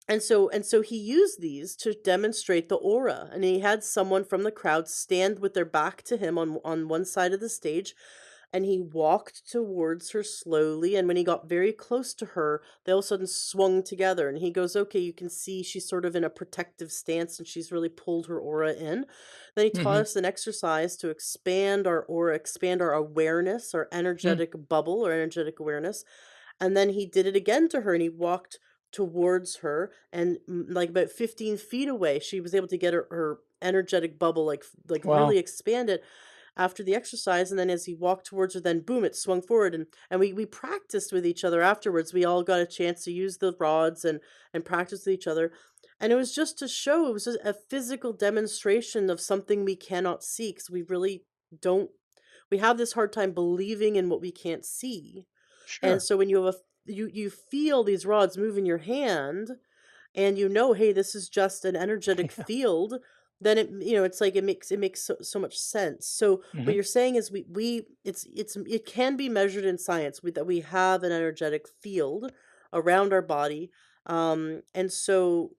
Speaker 1: and so and so he used these to demonstrate the aura, and he had someone from the crowd stand with their back to him on one side of the stage, and he walked towards her slowly, and when he got very close to her, they all of a sudden swung together, and he goes, "Okay, you can see she's sort of in a protective stance, and she's really pulled her aura in." Then he taught
Speaker 2: mhm,
Speaker 1: us an exercise to expand our aura, expand our awareness, our
Speaker 2: mm,
Speaker 1: energetic bubble or energetic awareness, and then he did it again to her, and he walked towards her, and like about 15 feet away, she was able to get her energetic bubble like
Speaker 2: wow,
Speaker 1: really expanded after the exercise. And then as he walked towards her, then boom, it swung forward, and we practiced with each other afterwards. We all got a chance to use the rods and practice with each other, and it was just to show, it was just a physical demonstration of something we cannot see, because we really don't we have this hard time believing in what we can't see. And
Speaker 2: sure,
Speaker 1: so when you have you feel these rods move in your hand, and hey, this is just an energetic
Speaker 2: yeah,
Speaker 1: field, then it's like it makes so much sense. So what
Speaker 2: mhm,
Speaker 1: you're saying is it can be measured in science, that we have an energetic field around our body. And so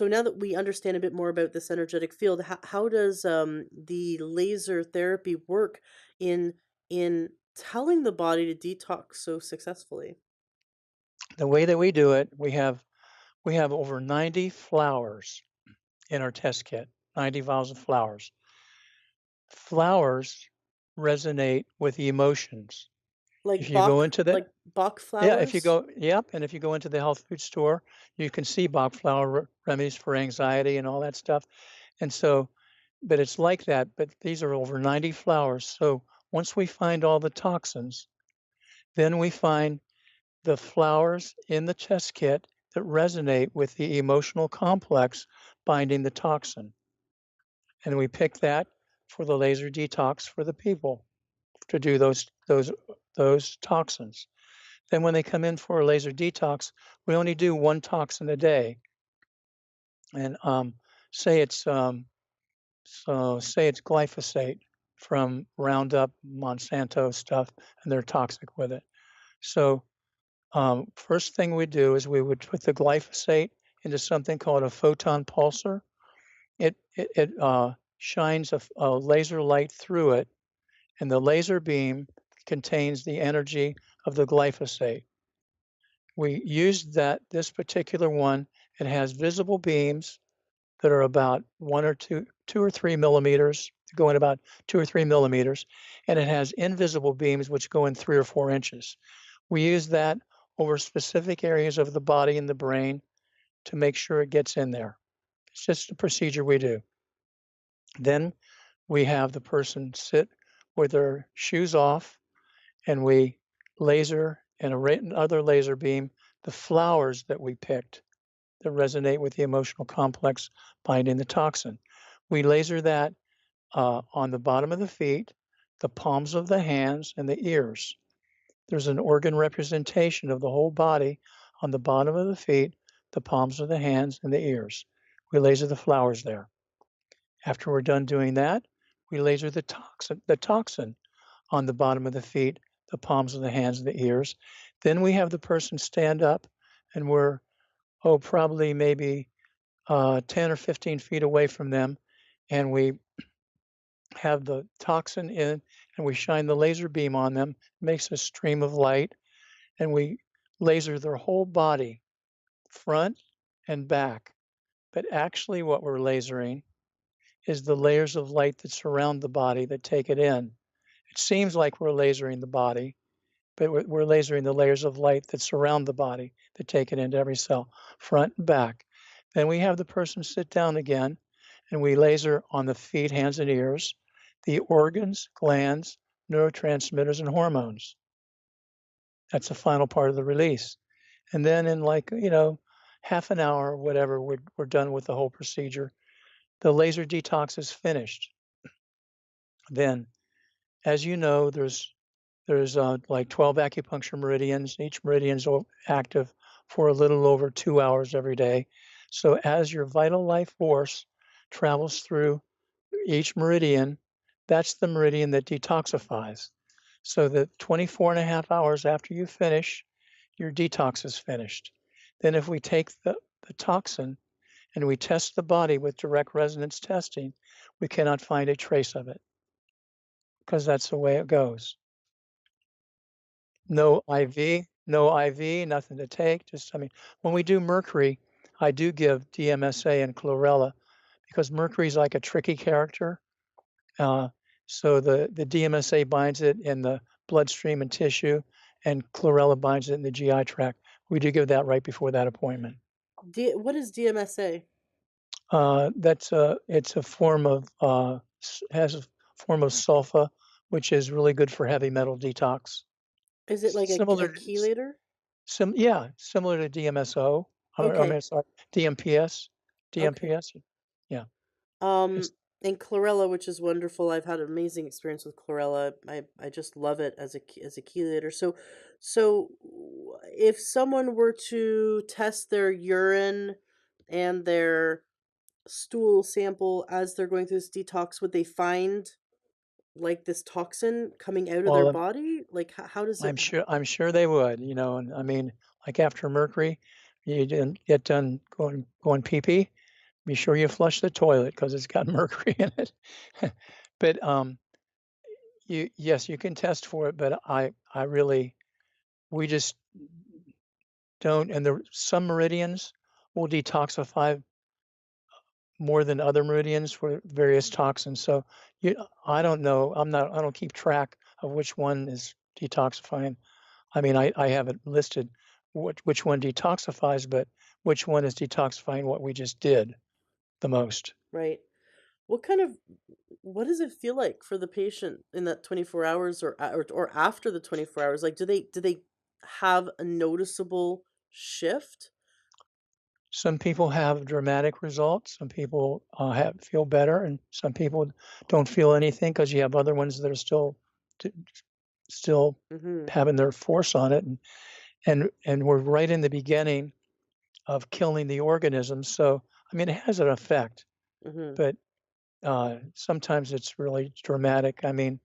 Speaker 1: now that we understand a bit more about this energetic field, how does the laser therapy work in in telling the body to detox so successfully?
Speaker 2: the way that we do it, we have over 90 flowers in our test kit, 90 vials of flowers. Flowers resonate with the emotions. If you go into the
Speaker 1: Like Bach
Speaker 2: Yeah, if you
Speaker 1: flowers?
Speaker 2: go yep, and if you go into the health food store, you can see Bach flower remedies for anxiety and all that stuff, and so but it's like that, but these are over 90 flowers, so once we find all the toxins, then we find the flowers in the test kit that resonate with the emotional complex binding the toxin. And we pick that for the laser detox for the people to do those toxins. Then when they come in for a laser detox, we only do one toxin a day. And say it's say it's glyphosate from Roundup, Monsanto stuff, and they're toxic with it. So first thing we do is we would put the glyphosate into something called a photon pulsar. It shines a laser light through it, and the laser beam contains the energy of the glyphosate. We used this particular one. It has visible beams that are about 2 or 3 millimeters, go in about 2 or 3 millimeters, and it has invisible beams which go in 3 or 4 inches. We use that over specific areas of the body and the brain to make sure it gets in there. It's just a procedure we do. Then we have the person sit with their shoes off, and we laser and another laser beam the flowers that we picked that resonate with the emotional complex binding the toxin. We laser that on the bottom of the feet, the palms of the hands, and the ears. There's an organ representation of the whole body on the bottom of the feet, the palms of the hands, and the ears. We laser the flowers there. After we're done doing that, we laser the toxin on the bottom of the feet, the palms of the hands, and the ears. Then we have the person stand up, and we're probably maybe 10 or 15 feet away from them, and we have the toxin in, and we shine the laser beam on them. It makes a stream of light, and we laser their whole body, front and back. But actually, what we're lasering is the layers of light that surround the body that take it in. It seems like we're lasering the body, but we're lasering the layers of light that surround the body that take it into every cell, front and back. Then we have the person sit down again, and we laser on the feet, hands, and ears, the organs, glands, neurotransmitters, and hormones. That's the final part of the release. And then in half an hour or whatever, we're done with the whole procedure. The laser detox is finished. Then, as you know, there's like 12 acupuncture meridians. Each meridian is active for a little over 2 hours every day. So as your vital life force travels through each meridian, that's the meridian that detoxifies. So that 24 and a half hours after you finish, your detox is finished. Then if we take the toxin and we test the body with direct resonance testing, we cannot find a trace of it because that's the way it goes. No IV, nothing to take. When we do mercury, I do give DMSA and chlorella because mercury is like a tricky character. So the DMSA binds it in the bloodstream and tissue, and chlorella binds it in the GI tract. We do give that right before that appointment.
Speaker 1: What is DMSA?
Speaker 2: It's a form of has a form of sulfa, which is really good for heavy metal detox.
Speaker 1: Is it like a
Speaker 2: Similar to
Speaker 1: chelator?
Speaker 2: similar to DMSO. I
Speaker 1: Okay.
Speaker 2: mean, sorry, DMPS.
Speaker 1: Okay.
Speaker 2: DMPS. Yeah.
Speaker 1: Um,
Speaker 2: It's
Speaker 1: and chlorella, which is wonderful. I've had an amazing experience with chlorella. I just love it as a chelator. If someone were to test their urine and their stool sample as they're going through this detox, would they find like this toxin coming out of their
Speaker 2: well,
Speaker 1: body? Like how does it?
Speaker 2: I'm sure they would, and I mean, like after mercury, you didn't get done going pee pee. Be sure you flush the toilet because it's got mercury in it. But yes, you can test for it, but I really we just don't. And some meridians will detoxify more than other meridians for various toxins. So I don't know. I don't keep track of which one is detoxifying. I mean, I have it listed which one detoxifies, but which one is detoxifying what we just did the most.
Speaker 1: Right. What kind of what does it feel like for the patient in that 24 hours or after the 24 hours? Like do they have a noticeable shift?
Speaker 2: Some people have dramatic results. Some people feel better, and some people don't feel anything because you have other ones that are t- still
Speaker 1: Mhm.
Speaker 2: having their force on it, and we're right in the beginning of killing the organisms. So I mean, it has an effect,
Speaker 1: Mhm.
Speaker 2: but sometimes it's really dramatic. I mean,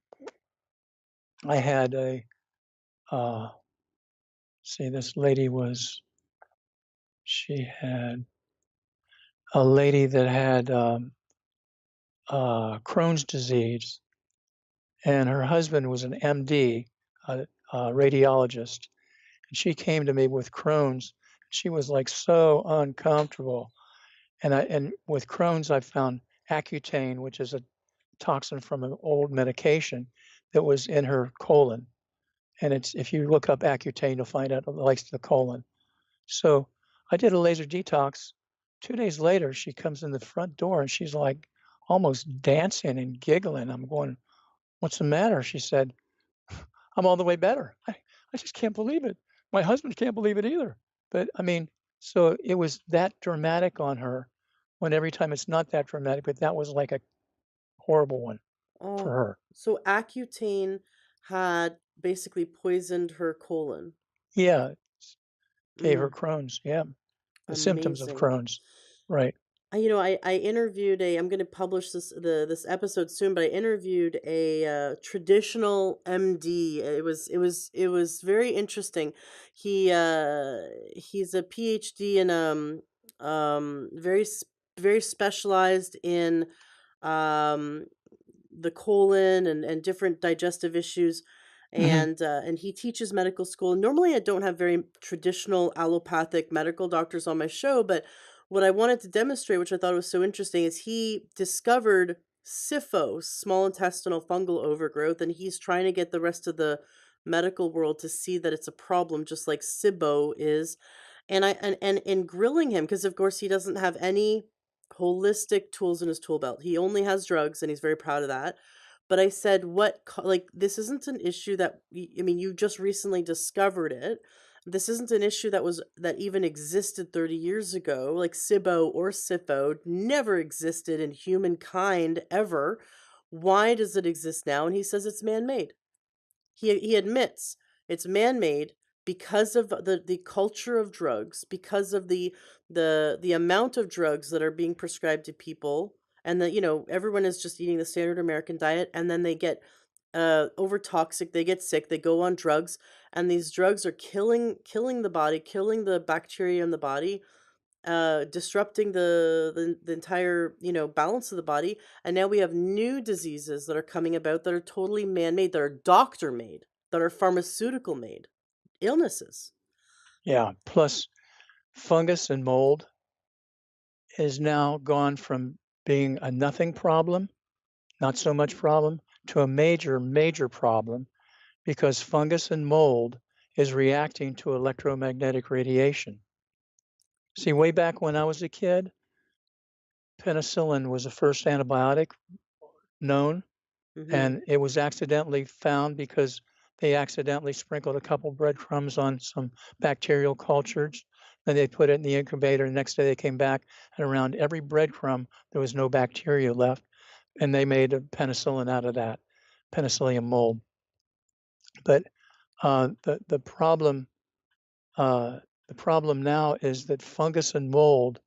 Speaker 2: I had uh, see, this lady was she had a lady that had Crohn's disease, and her husband was an MD, a radiologist, and she came to me with Crohn's. She was like so uncomfortable, and with Crohn's, I found Accutane, which is a toxin from an old medication that was in her colon. And it's if you look up Accutane, you'll find out it likes the colon. So I did a laser detox. 2 days later, she comes in the front door and she's like almost dancing and giggling. I'm going, "What's the matter?" She said, "I'm all the way better. I just can't believe it. My husband can't believe it either." But I mean, so it was that dramatic on her when every time it's not that dramatic, but that was like a horrible one for
Speaker 1: Oh,
Speaker 2: her.
Speaker 1: so Accutane had basically poisoned her colon.
Speaker 2: Yeah, gave her
Speaker 1: Mm,
Speaker 2: Crohn's. Yeah, the symptoms of
Speaker 1: amazing.
Speaker 2: Crohn's. Right.
Speaker 1: I interviewed I'm going to publish this episode soon, but I interviewed a traditional MD. It was very interesting. He's a PhD in very very specialized in um the colon and different digestive issues,
Speaker 2: Hmm.
Speaker 1: and he teaches medical school. Normally I don't have very traditional allopathic medical doctors on my show, but what I wanted to demonstrate, which I thought was so interesting, is he discovered SIFO, small intestinal fungal overgrowth, and he's trying to get the rest of the medical world to see that it's a problem just like SIBO is. And in grilling him, because of course he doesn't have any holistic tools in his tool belt. He only has drugs, and he's very proud of that. But I said, like, this isn't an issue that, I mean, you just recently discovered it. This isn't an issue that even existed 30 years ago. Like SIBO or SIFO never existed in humankind ever. Why does it exist now? And he says it's man made. He admits it's man-made because of the culture of drugs, because of the amount of drugs that are being prescribed to people, and that, everyone is just eating the standard American diet, and then they get over toxic, they get sick, they go on drugs, and these drugs are killing the body, killing the bacteria in the body, disrupting the entire, balance of the body. And now we have new diseases that are coming about that are totally man-made, that are doctor made, that are pharmaceutical made illnesses.
Speaker 2: Yeah. Plus, fungus and mold is now gone from being a nothing problem, not so much problem, to a major, major problem because fungus and mold is reacting to electromagnetic radiation. See, way back when I was a kid, penicillin was the first antibiotic known,
Speaker 1: Mm-hmm.
Speaker 2: and it was accidentally found because they accidentally sprinkled a couple breadcrumbs on some bacterial cultures. Then they put it in the incubator. The next day they came back, and around every breadcrumb, there was no bacteria left. And they made a penicillin out of that, penicillium mold. But the problem the problem now is that fungus and mold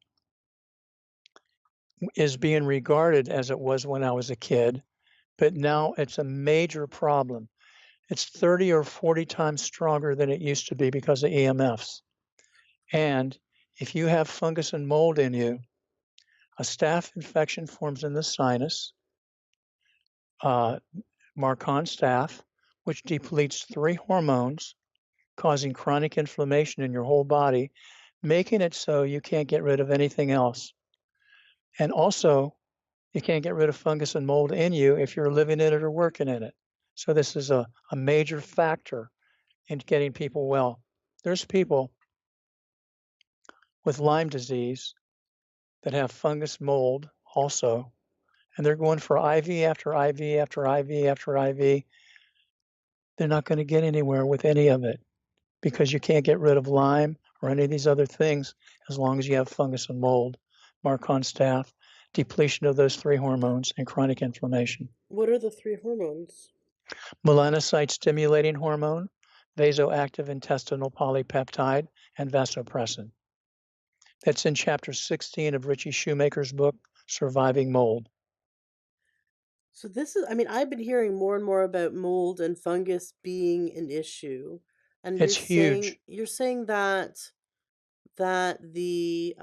Speaker 2: is being regarded as it was when I was a kid, but now it's a major problem. It's 30 or 40 times stronger than it used to be because of EMFs. And if you have fungus and mold in you, a staph infection forms in the sinus, uh, Marcon staph, which depletes 3 hormones, causing chronic inflammation in your whole body, making it so you can't get rid of anything else. And also, you can't get rid of fungus and mold in you if you're living in it or working in it. So this is a major factor in getting people well. There's people with Lyme disease that have fungus mold also, and they're going for IV after IV after IV after IV. They're not going to get anywhere with any of it because you can't get rid of Lyme or any of these other things as long as you have fungus and mold, mark on staph, depletion of those 3 hormones, and chronic inflammation.
Speaker 1: What are the three hormones?
Speaker 2: Melanocyte-stimulating hormone, vasoactive intestinal polypeptide, and vasopressin. That's in chapter 16 of Richie Shoemaker's book, Surviving Mold.
Speaker 1: So this is, I mean, I've been hearing more and more about mold and fungus being an issue. And
Speaker 2: It's huge.
Speaker 1: you're saying that the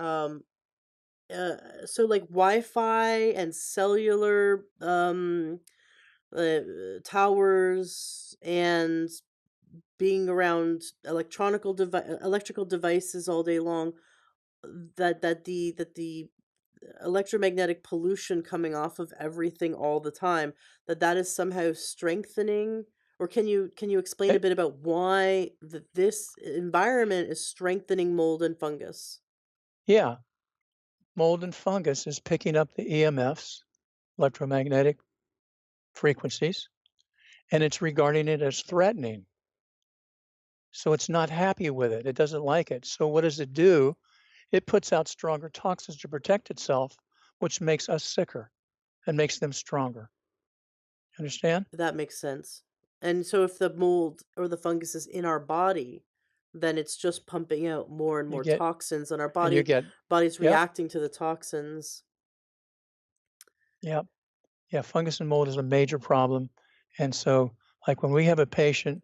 Speaker 1: so like Wi-Fi and cellular towers and being around electrical devices all day long, that the electromagnetic pollution coming off of everything all the time, that is somehow strengthening, or can you explain a
Speaker 2: It,
Speaker 1: bit about why this environment is strengthening mold and fungus?
Speaker 2: yeah, mold and fungus is picking up the EMFs, electromagnetic frequencies, and it's regarding it as threatening. So it's not happy with it. It doesn't like it. So what does it do? It puts out stronger toxins to protect itself, which makes us sicker and makes them stronger. Understand?
Speaker 1: That makes sense. And so if the mold or the fungus is in our body, then it's just pumping out more and
Speaker 2: You
Speaker 1: more
Speaker 2: get
Speaker 1: toxins, and our
Speaker 2: and you get
Speaker 1: body's
Speaker 2: yep,
Speaker 1: reacting to the toxins.
Speaker 2: yep. Yeah, fungus and mold is a major problem. And so like when we have a patient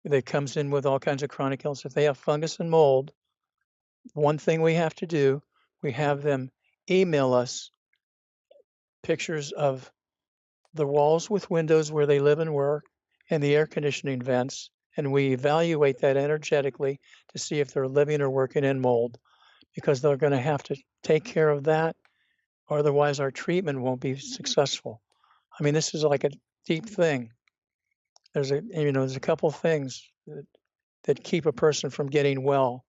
Speaker 2: that comes in with all kinds of chronic illness, if they have fungus and mold, one thing we have to do, we have them email us pictures of the walls with windows where they live and work and the air conditioning vents, and we evaluate that energetically to see if they're living or working in mold, because they're going to have to take care of that, or otherwise our treatment won't be successful. I mean, this is like a deep thing. There's a couple things that keep a person from getting well.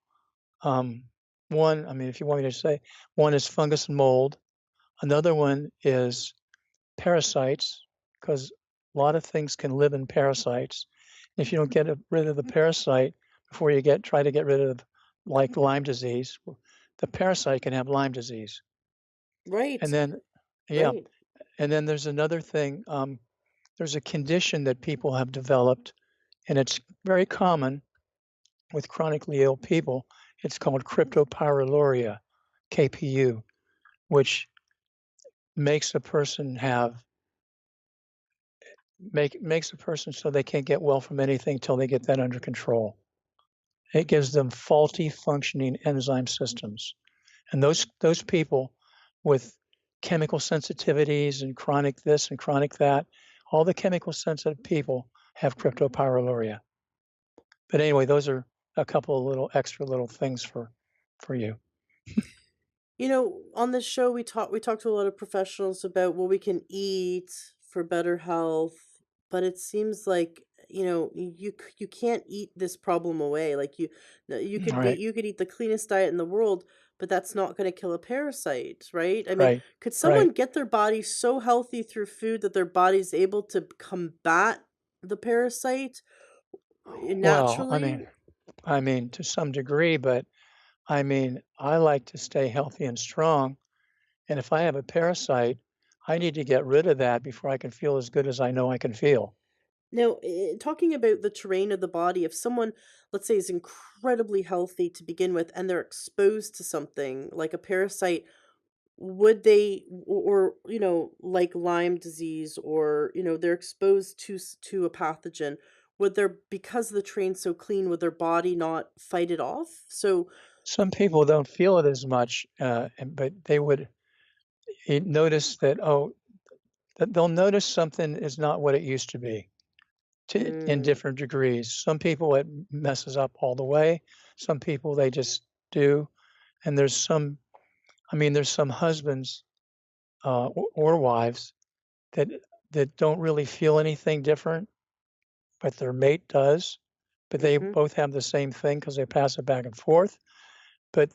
Speaker 2: Um, one, I mean, if you want me to say, one is fungus and mold. Another one is parasites, because a lot of things can live in parasites. If you don't get rid of the parasite before you try to get rid of like Lyme disease, the parasite can have Lyme disease.
Speaker 1: Right.
Speaker 2: And then, yeah,
Speaker 1: Right.
Speaker 2: and then there's another thing. There's a condition that people have developed, and it's very common with chronically ill people. It's called cryptopyrroluria, KPU, which makes a person have makes a person so they can't get well from anything till they get that under control. It gives them faulty functioning enzyme systems. And those people with chemical sensitivities and chronic this and chronic that, all the chemical sensitive people have cryptopyrroluria. But anyway, those are a couple of little extra little things for you.
Speaker 1: You know, on this show we talk to a lot of professionals about what we can eat for better health, but it seems like, you can't eat this problem away. Like
Speaker 2: All right,
Speaker 1: you could eat the cleanest diet in the world, but that's not going to kill a parasite, right? I mean,
Speaker 2: right,
Speaker 1: could
Speaker 2: right.
Speaker 1: someone get their body so healthy through food that their body's able to combat the parasite
Speaker 2: Well,
Speaker 1: naturally?
Speaker 2: I mean to some degree, but I mean I like to stay healthy and strong. And if I have a parasite, I need to get rid of that before I can feel as good as I know I can feel.
Speaker 1: Now, talking about the terrain of the body, if someone, let's say, is incredibly healthy to begin with and they're exposed to something like a parasite, would they, or, like Lyme disease, or, they're exposed to a pathogen, would their, because the terrain's so clean, would their body not fight it off? So,
Speaker 2: Some people don't feel it as much, but they would notice that, oh, that they'll notice something is not what it used to be in
Speaker 1: mm,
Speaker 2: different degrees. Some people it messes up all the way. Some people they just do. And there's some husbands or wives that don't really feel anything different, but their mate does. But they
Speaker 1: mm-hmm,
Speaker 2: both have the same thing because they pass it back and forth. But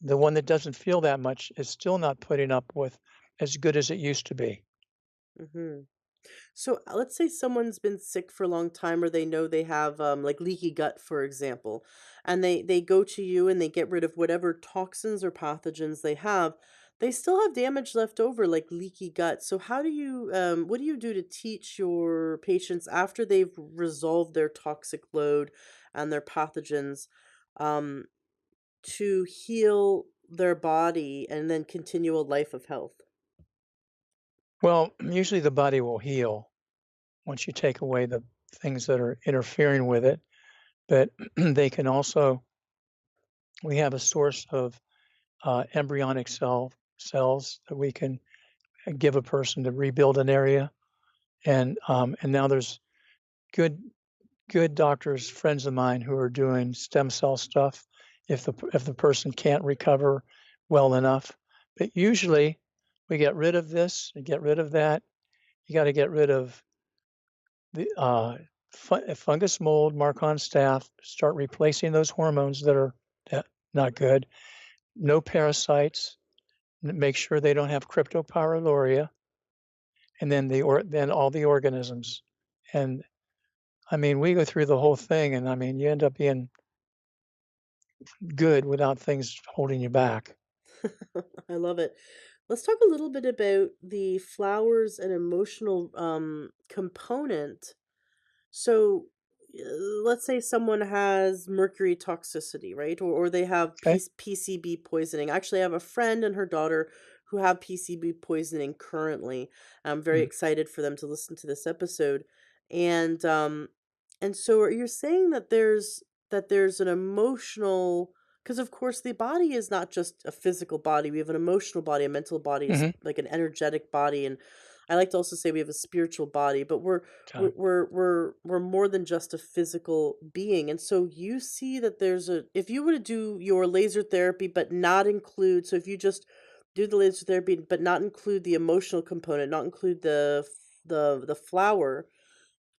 Speaker 2: the one that doesn't feel that much is still not putting up with as good as it used to be.
Speaker 1: mm-hmm. So let's say someone's been sick for a long time, or they know they have like leaky gut, for example, and they go to you and they get rid of whatever toxins or pathogens they have. They still have damage left over, like leaky gut. So how do you what do you do to teach your patients after they've resolved their toxic load and their pathogens um, to heal their body and then continue a life of health?
Speaker 2: Well, usually the body will heal once you take away the things that are interfering with it, but they can also we have a source of embryonic cells that we can give a person to rebuild an area, and now there's good good doctors, friends of mine who are doing stem cell stuff if the person can't recover well enough. But usually we get rid of this and get rid of that. You got to get rid of the fungus, mold, Marcon staph. Start replacing those hormones that are not good. No parasites. Make sure they don't have cryptopyroluria, and then all the organisms. And I mean, we go through the whole thing, and I mean, you end up being good without things holding you back.
Speaker 1: I love it. Let's talk a little bit about the flowers and emotional component. So, let's say someone has mercury toxicity, right? Or they have
Speaker 2: Okay.
Speaker 1: PCB poisoning. Actually, I have a friend and her daughter who have PCB poisoning currently. I'm very
Speaker 2: Mm.
Speaker 1: excited for them to listen to this episode. And so are you saying that there's an emotional, because of course the body is not just a physical body. We have an emotional body, a mental body,
Speaker 2: Mhm.
Speaker 1: like an energetic body, and I like to also say we have a spiritual body, but we're we're
Speaker 2: Time.
Speaker 1: we're we're we're more than just a physical being. And so you see that there's a if you were to do your laser therapy but not include, so if you just do the laser therapy but not include the emotional component, not include the flower,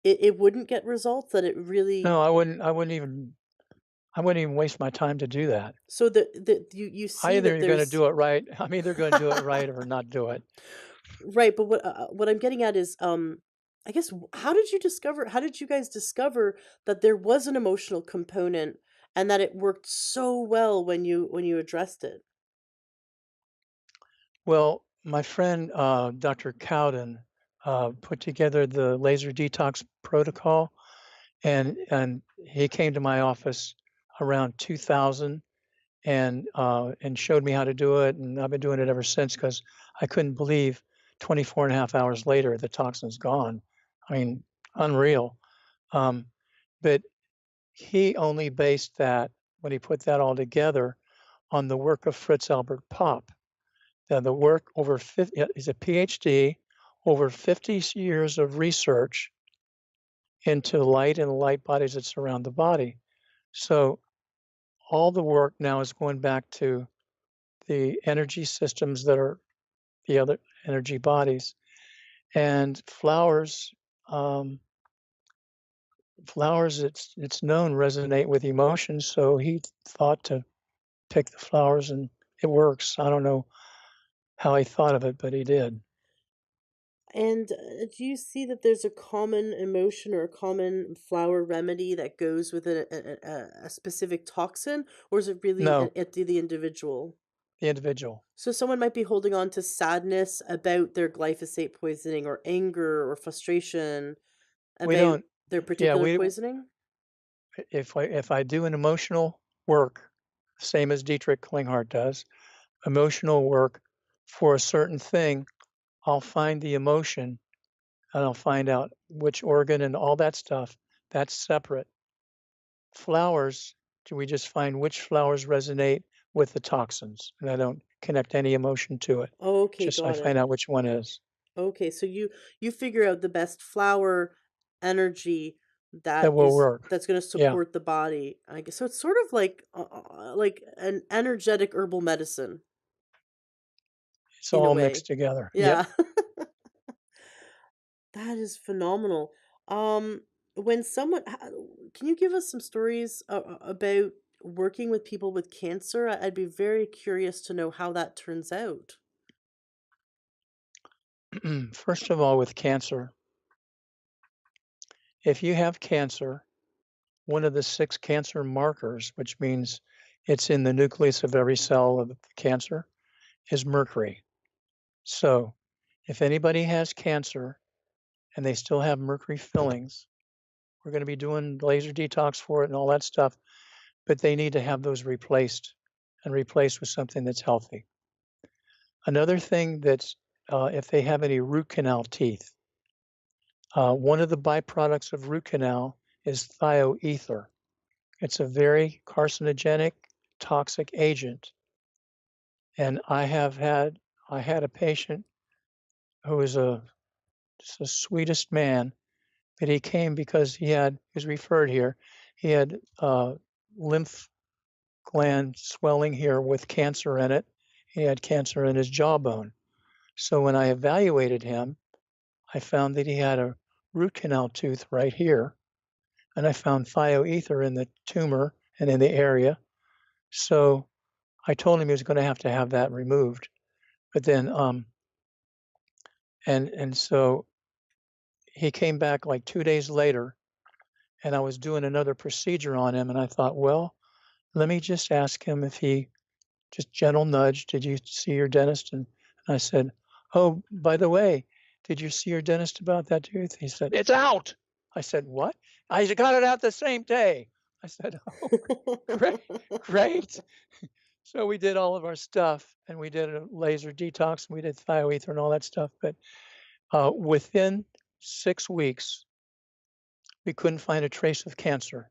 Speaker 1: it wouldn't get results, that it really.
Speaker 2: No, I wouldn't even waste my time to do that.
Speaker 1: So the you see
Speaker 2: Either
Speaker 1: that
Speaker 2: you're gonna
Speaker 1: there's.
Speaker 2: do it right I'm either gonna do it right or not do it.
Speaker 1: Right, but what I'm getting at is, I guess, how did you guys discover that there was an emotional component and that it worked so well when you addressed it?
Speaker 2: Well, my friend, Dr. Cowden, put together the laser detox protocol, and he came to my office around 2000 and showed me how to do it, and I've been doing it ever since because I couldn't believe 24 and a half hours later, the toxin's gone. I mean, unreal. Um, but he only based that when he put that all together on the work of Fritz Albert Popp. The work over 50, yeah, he's a PhD, over 50 years of research into light and the light bodies that surround the body. So all the work now is going back to the energy systems that are the other energy bodies. And um, flowers, it's known resonate with emotions. So he thought to pick the flowers, and it works. I don't know how he thought of it, but he did.
Speaker 1: And do you see that there's a common emotion or a common flower remedy that goes with a specific toxin, or is it really
Speaker 2: No,
Speaker 1: at the individual?
Speaker 2: the individual.
Speaker 1: So someone might be holding on to sadness about their glyphosate poisoning, or anger or frustration
Speaker 2: We
Speaker 1: about
Speaker 2: don't.
Speaker 1: their
Speaker 2: Yeah,
Speaker 1: particular poisoning?
Speaker 2: if I do an emotional work, same as Dietrich Klinghardt does, emotional work for a certain thing, I'll find the emotion and I'll find out which organ and all that stuff. That's separate. Flowers, do we just find which flowers resonate with the toxins? And I don't connect any emotion to it.
Speaker 1: Okay,
Speaker 2: Just I
Speaker 1: got
Speaker 2: find
Speaker 1: it.
Speaker 2: out which one is.
Speaker 1: Okay, so you figure out the best flower energy
Speaker 2: That will work.
Speaker 1: that's going to
Speaker 2: Yeah,
Speaker 1: support the body. I guess so. It's sort of like an energetic herbal medicine
Speaker 2: it's
Speaker 1: in a
Speaker 2: all mixed
Speaker 1: way.
Speaker 2: together. Yep.
Speaker 1: Yeah. That is phenomenal. Um, when someone, can you give us some stories about working with people with cancer? I'd be very curious to know how that turns out.
Speaker 2: First of all, with cancer. If you have cancer, one of the 6 cancer markers, which means it's in the nucleus of every cell of the cancer, is mercury. So, if anybody has cancer and they still have mercury fillings, we're going to be doing laser detox for it and all that stuff, but they need to have those replaced and replaced with something that's healthy. Another thing that's if they have any root canal teeth, one of the byproducts of root canal is thioether. It's a very carcinogenic, toxic agent. And I had a patient who was just the sweetest man, but he came because he was referred here. He had lymph gland swelling here with cancer in it. He had cancer in his jawbone. So when I evaluated him, I found that he had a root canal tooth right here, and I found thioether in the tumor and in the area. So I told him he was going to have that removed. But then, and so he came back like 2 days later, and I was doing another procedure on him, and I thought, well, let me just ask him if he just gentle nudge, did you see your dentist? And I said, oh, by the way, did you see your dentist about that tooth? He said, it's out. I said, what? I got it out the same day. I said, oh, great, great. So we did all of our stuff, and we did a laser detox, and we did thioether and all that stuff. But within 6 weeks, we couldn't find a trace of cancer.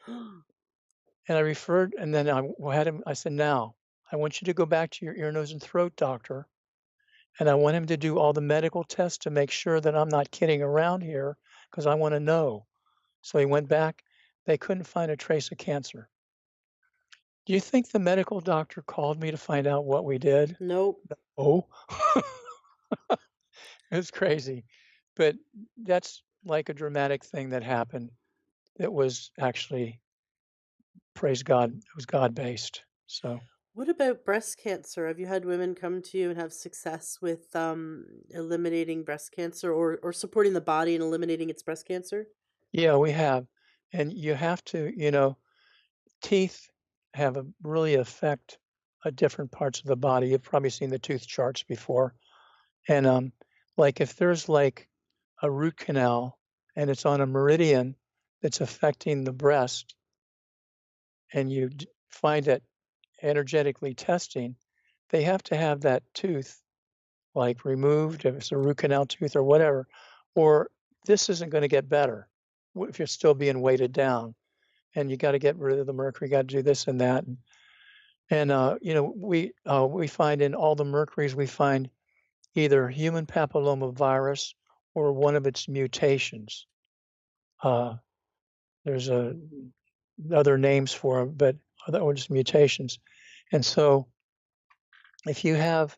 Speaker 2: And I referred, and then I had him. I said, now I want you to go back to your ear, nose, and throat doctor, and I want him to do all the medical tests to make sure that I'm not kidding around here because I want to know. So he went back. They couldn't find a trace of cancer. Do you think the medical doctor called me to find out what we did?
Speaker 1: Nope.
Speaker 2: Oh, it was crazy. But that's like a dramatic thing that happened. It was actually, praise God, it was God-based. So,
Speaker 1: What about breast cancer? Have you had women come to you and have success with eliminating breast cancer or supporting the body in eliminating its breast cancer?
Speaker 2: yeah, we have. And you have to, teeth have a really affect different parts of the body. You've probably seen the tooth charts before. And like if there's like a root canal and it's on a meridian that's affecting the breast, and you find it energetically testing, they have to have that tooth like removed if it's a root canal tooth or whatever, or this isn't going to get better if you're still being weighted down. And you got to get rid of the mercury, got to do this and that. And we find in all the mercuries, we find either human papillomavirus or one of its mutations. Uh, there's other names for them, but other ones mutations. And so if you have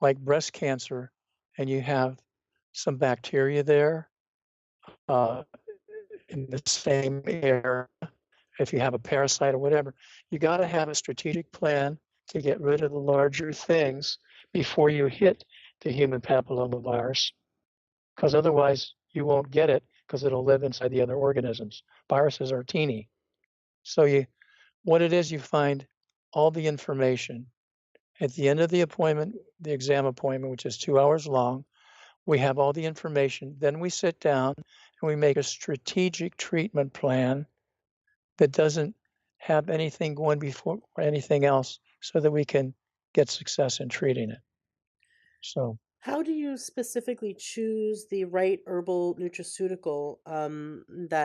Speaker 2: like breast cancer and you have some bacteria there uh, in the same area, if you have a parasite or whatever, you got to have a strategic plan to get rid of the larger things before you hit the human papillomavirus, because otherwise you won't get it because it'll live inside the other organisms. Viruses are teeny. So what it is, you find all the information. At the end of the appointment, the exam appointment, which is 2 hours long, we have all the information. Then we sit down and we make a strategic treatment plan that doesn't have anything going before or anything else so that we can get success in treating it. So
Speaker 1: How do you specifically choose the right herbal nutraceutical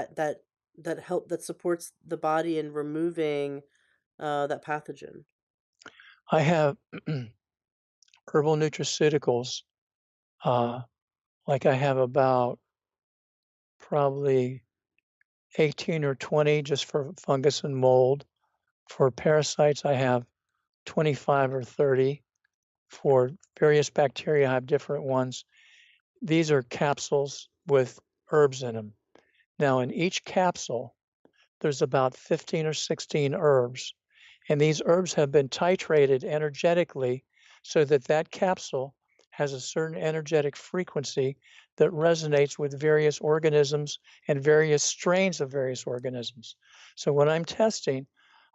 Speaker 1: that supports the body in removing that pathogen?
Speaker 2: I have herbal nutraceuticals, uh, like I have about probably 18 or 20 just for fungus and mold. For parasites, I have 25 or 30. For various bacteria, I have different ones. These are capsules with herbs in them. Now, in each capsule, there's about 15 or 16 herbs, and these herbs have been titrated energetically so that that capsule has a certain energetic frequency that resonates with various organisms and various strains of various organisms. So when I'm testing,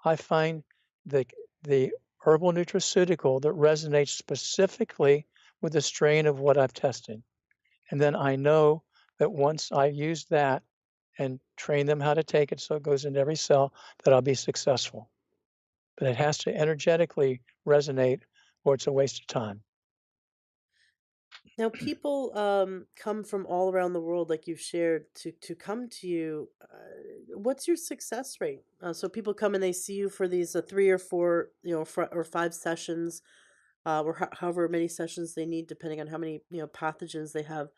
Speaker 2: I find the the herbal nutraceutical that resonates specifically with the strain of what I've tested. And then I know that once I use that and train them how to take it so it goes into every cell, that I'll be successful. But it has to energetically resonate or it's a waste of time.
Speaker 1: Now, people come from all around the world, like you've shared, to come to you. What's your success rate? So people come and they see you for these 3 or 4, or 5 sessions, or however many sessions they need, depending on how many pathogens they have.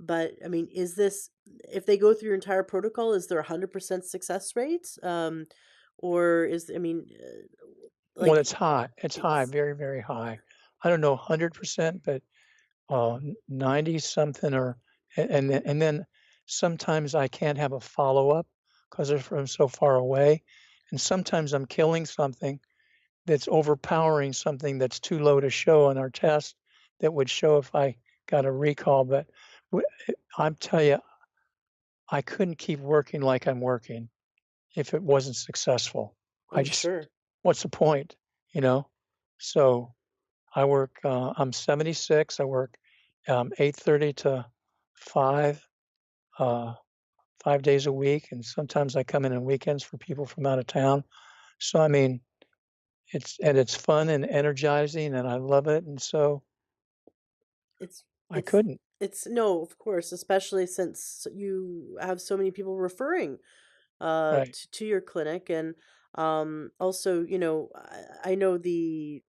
Speaker 1: But I mean, is this if they go through your entire protocol, is there 100% success rate? Or is I mean,
Speaker 2: Well,
Speaker 1: like
Speaker 2: it's high. It's high,
Speaker 1: it's
Speaker 2: very, very high. I don't know 100%, but 90 something or and then sometimes I can't have a follow-up because they're from so far away. And sometimes I'm killing something that's overpowering something that's too low to show on our test that would show if I got a recall. But w- I'm tell you, I couldn't keep working like I'm working if it wasn't successful. I
Speaker 1: I'm
Speaker 2: just,
Speaker 1: sure.
Speaker 2: what's the point, you know? So I work, I'm 76. I work 8:30 to 5, uh, 5 days a week. And sometimes I come in on weekends for people from out of town. So, I mean, it's fun and energizing and I love it. And so
Speaker 1: It's
Speaker 2: I
Speaker 1: it's
Speaker 2: couldn't.
Speaker 1: it's no, of course, especially since you have so many people referring
Speaker 2: Right.
Speaker 1: to your clinic. And also, I know the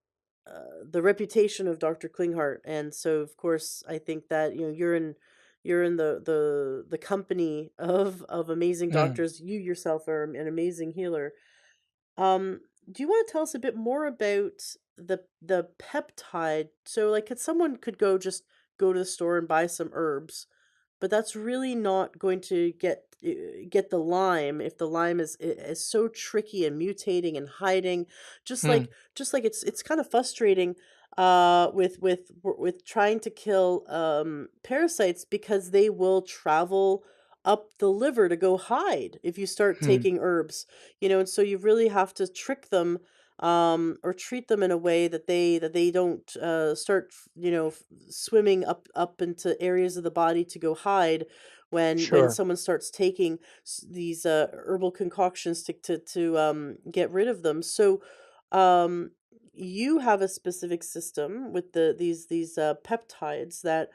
Speaker 1: reputation of Dr. Klinghardt, and so of course I think that you're in the company of amazing
Speaker 2: Mm.
Speaker 1: doctors. You yourself are an amazing healer. Um, do you want to tell us a bit more about the peptide? So, like, could go just go to the store and buy some herbs, but that's really not going to get the Lyme if the Lyme is so tricky and mutating and hiding. Just
Speaker 2: Mm.
Speaker 1: like it's kind of frustrating with trying to kill parasites because they will travel up the liver to go hide if you start
Speaker 2: Mm.
Speaker 1: taking herbs. And so you really have to trick them, or treat them in a way that they don't start swimming up into areas of the body to go hide when
Speaker 2: Sure.
Speaker 1: someone starts taking these herbal concoctions to get rid of them. So um you have a specific system with these peptides that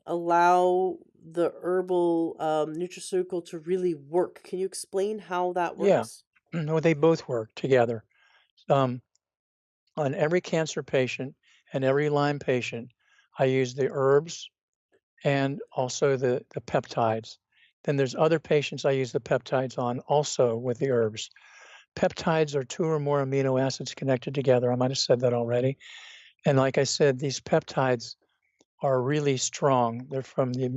Speaker 1: allow the herbal nutraceutical to really work. Can you explain how that
Speaker 2: Yeah.
Speaker 1: works?
Speaker 2: No, they both work together. Um, on every cancer patient and every Lyme patient, I use the herbs and also the peptides. Then there's other patients I use the peptides on also with the herbs. Peptides are 2 or more amino acids connected together. I might have said that already. And like I said, these peptides are really strong. They're from the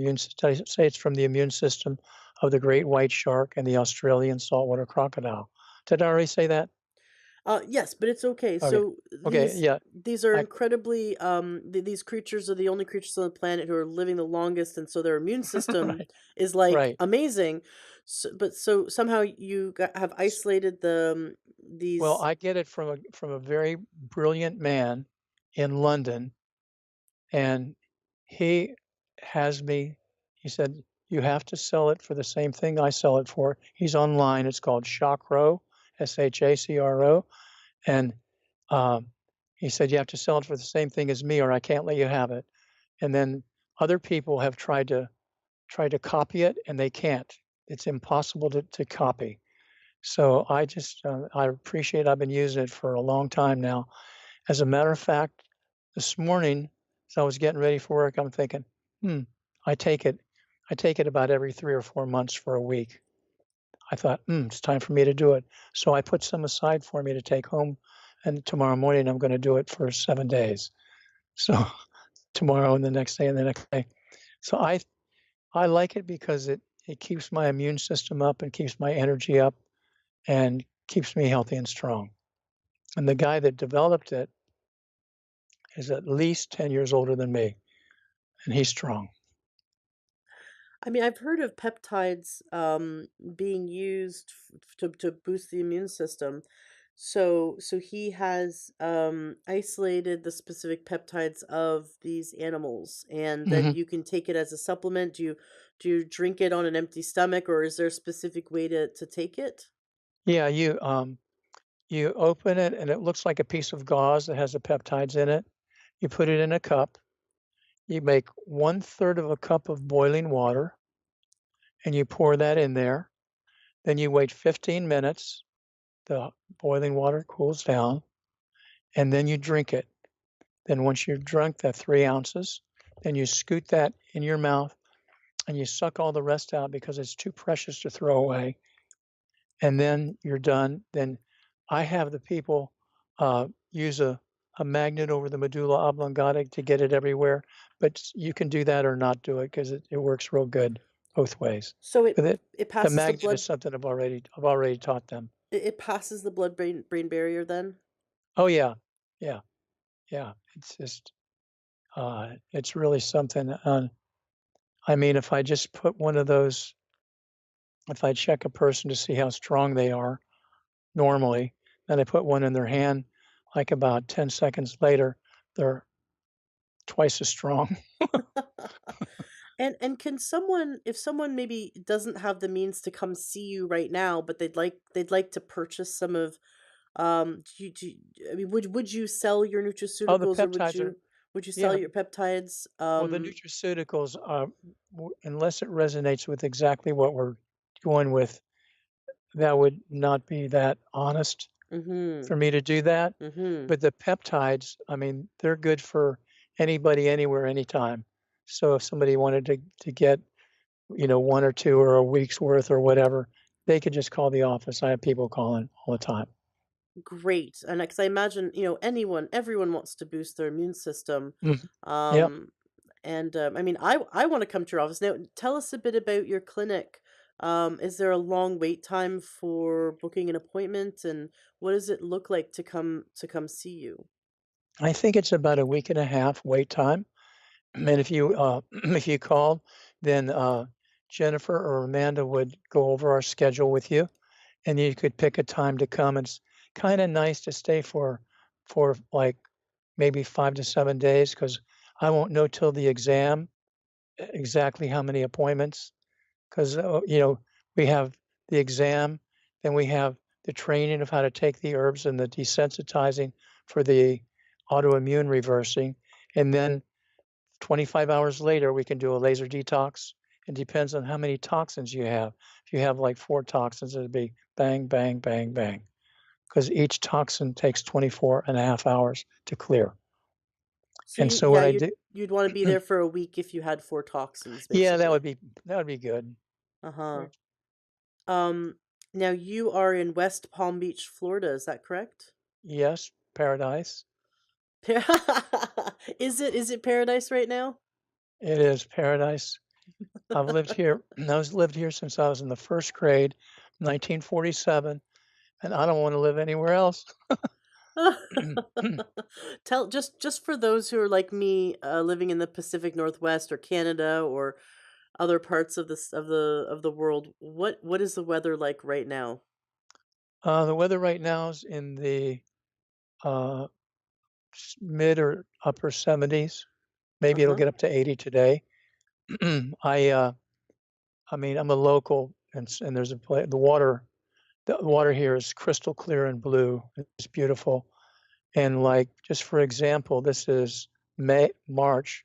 Speaker 2: say it's from the immune system of the great white shark and the Australian saltwater crocodile. Did I already say that?
Speaker 1: Yes, but it's okay.
Speaker 2: Okay.
Speaker 1: So
Speaker 2: Okay,
Speaker 1: these
Speaker 2: yeah.
Speaker 1: these are
Speaker 2: I
Speaker 1: incredibly these creatures are the only creatures on the planet who are living the longest, and so their immune system
Speaker 2: right,
Speaker 1: is like
Speaker 2: right.
Speaker 1: amazing. So somehow have isolated
Speaker 2: Well,
Speaker 1: these.
Speaker 2: I get it from a very brilliant man in London, and he has me he said, "You have to sell it for the same thing I sell it for." He's online, it's called Shacro, Shacro, and, um, he said, "You have to sell it for the same thing as me or I can't let you have it." And then other people have tried to copy it, and they can't. It's impossible to copy. So I appreciate I've been using it for a long time now. As a matter of fact, this morning, as I was getting ready for work, I'm thinking, "Hmm, I take it I take it about every 3 or 4 months for a week." I thought, it's time for me to do it." So I put some aside for me to take home, and tomorrow morning, I'm gonna do it for 7 days. So tomorrow and the next day and the next day. So I like it because it keeps my immune system up and keeps my energy up and keeps me healthy and strong. And the guy that developed it is at least 10 years older than me, and he's strong.
Speaker 1: I mean, I've heard of peptides being used to boost the immune system. So he has isolated the specific peptides of these animals, and then
Speaker 2: Mhm.
Speaker 1: you can take it as a supplement. Do you drink it on an empty stomach, or is there a specific way to take it?
Speaker 2: Yeah, you open it, and it looks like a piece of gauze that has the peptides in it. You put it in a cup. You make 1/3 of a cup of boiling water, and you pour that in there. Then you wait 15 minutes. The boiling water cools down, and then you drink it. Then once you've drunk that 3 ounces, then you scoot that in your mouth, and you suck all the rest out because it's too precious to throw away, and then you're done. Then I have the people, use a magnet over the medulla oblongata to get it everywhere, but you can do that or not do it 'cause it works real good both ways.
Speaker 1: So
Speaker 2: But
Speaker 1: it
Speaker 2: the
Speaker 1: passes the
Speaker 2: magnet is
Speaker 1: blood
Speaker 2: something I've already taught them.
Speaker 1: it passes the blood brain barrier then?
Speaker 2: Oh, yeah. Yeah, yeah. It's just, it's really something, I mean, if I just put one of those if I check a person to see how strong they are normally, then I put one in their hand, like, about 10 seconds later, they're twice as strong.
Speaker 1: And can someone, if someone maybe doesn't have the means to come see you right now, but they'd like to purchase some of I mean, would you sell your
Speaker 2: Oh, the
Speaker 1: nutraceuticals, or would
Speaker 2: peptides are
Speaker 1: you would you sell
Speaker 2: yeah,
Speaker 1: your peptides?
Speaker 2: well, the nutraceuticals, unless it resonates with exactly what we're going with, that would not be that honest
Speaker 1: Mhm.
Speaker 2: for me to do that.
Speaker 1: Mhm.
Speaker 2: But the peptides, I mean, they're good for anybody, anywhere, anytime. So if somebody wanted to get, 1 or 2 or a week's worth or whatever, they could just call the office. I have people calling all the time.
Speaker 1: Great. And because I imagine, everyone wants to boost their immune system.
Speaker 2: Mhm. Yep.
Speaker 1: Um and I mean, I want to come to your office now. Tell us a bit about your clinic. Is there a long wait time for booking an appointment, and what does it look like to come see you?
Speaker 2: I think it's about a week and a half wait time. And if you, if you called, then, Jennifer or Amanda would go over our schedule with you, and you could pick a time to come. It's kinda nice to stay like, maybe 5 to 7 days because I won't know till the exam exactly how many appointments. 'Cause, we have the exam, then we have the training of how to take the herbs and the desensitizing for the autoimmune reversing, and then 25 hours later, we can do a laser detox. It depends on how many toxins you have. If you have, like, 4 toxins, it'd be bang, bang, bang, bang, because each toxin takes 24 and a half hours to clear,
Speaker 1: So
Speaker 2: and
Speaker 1: you
Speaker 2: so
Speaker 1: yeah,
Speaker 2: what I
Speaker 1: you'd
Speaker 2: do
Speaker 1: you'd want to be there for a week if you had four toxins,
Speaker 2: Yeah,
Speaker 1: basically.
Speaker 2: that would be good.
Speaker 1: Uh-huh.
Speaker 2: Right.
Speaker 1: Um, Now you are in West Palm Beach, Florida, is that correct?
Speaker 2: Yes, paradise.
Speaker 1: Is it paradise right now?
Speaker 2: It is paradise. I've lived here I was lived here since I was in the 1st grade, 1947, and I don't wanna live anywhere else.
Speaker 1: Tell just for those who are like me, living in the Pacific Northwest or Canada or other parts of this of the world, what is the weather like right now?
Speaker 2: The weather right now is in the, uh, mid or upper 70s. Maybe it'll
Speaker 1: Uh-huh.
Speaker 2: get up to 80 today. I, I mean, I'm a local, and there's the water here is crystal clear and blue. It's beautiful. And, like, just for example, this is March.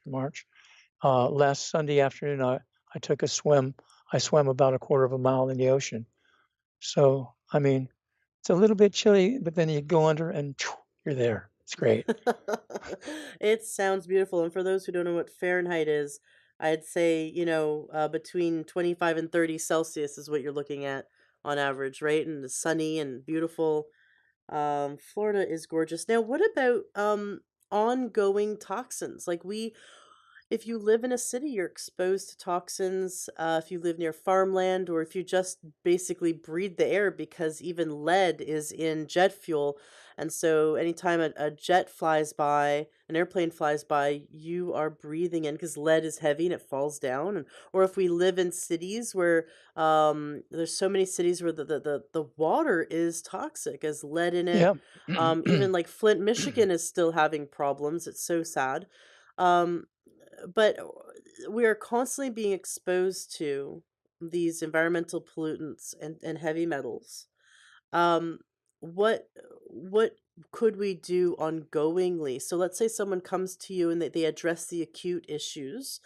Speaker 2: Last Sunday afternoon, I took a swim. I swam about a quarter of a mile in the ocean. So, I mean, it's a little bit chilly, but then you go under and you're there. It's great.
Speaker 1: It sounds beautiful, and for those who don't know what Fahrenheit is, I'd say, between 25 and 30 Celsius is what you're looking at on average, right? And it's sunny and beautiful. Florida is gorgeous. Now, what about ongoing toxins? Like if you live in a city, you're exposed to toxins. If you live near farmland, or if you just basically breathe the air, because even lead is in jet fuel. And so anytime a jet flies by, an airplane flies by, you are breathing in, because lead is heavy and it falls down. And, or if we live in cities where there's so many cities where the water is toxic, as lead in it.
Speaker 2: Yeah.
Speaker 1: Even like Flint, Michigan is still having problems. It's so sad. Um, but we are constantly being exposed to these environmental pollutants and heavy metals. Um, what what could we do ongoingly? So let's say someone comes to you and they address the acute issues,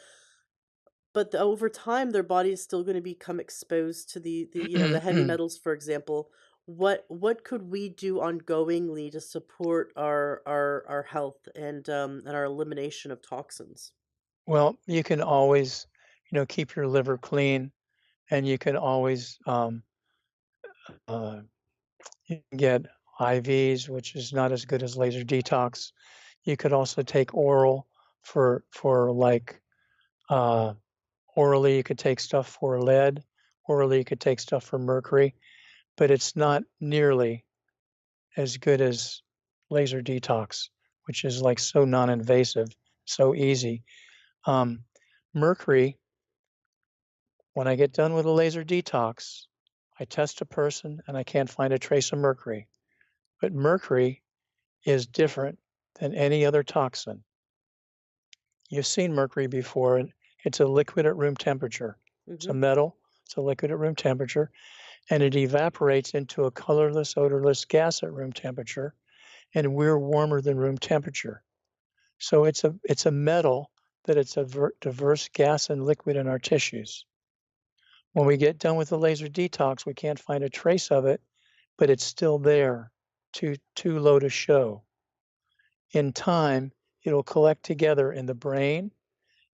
Speaker 1: but over time their body is still going to become exposed to the heavy metals, for example. What could we do ongoingly to support our health and our elimination of toxins?
Speaker 2: Well, you can always, keep your liver clean, and you can always, uh, you can get IVs, which is not as good as laser detox. You could also take oral for like, uh, orally, you could take stuff for lead. Orally, you could take stuff for mercury, but it's not nearly as good as laser detox, which is like so non-invasive, so easy. Um, Mercury, when I get done with a laser detox, I test a person and I can't find a trace of mercury. But mercury is different than any other toxin. You've seen mercury before, and it's a liquid at room temperature. It's a
Speaker 1: Hmm.
Speaker 2: metal, it's a liquid at room temperature, and it evaporates into a colorless, odorless gas at room temperature, and we're warmer than room temperature. So it's a metal, but it's a diverse gas and liquid in our tissues. When we get done with the laser detox, we can't find a trace of it, but it's still there, too low to show. In time, it'll collect together in the brain,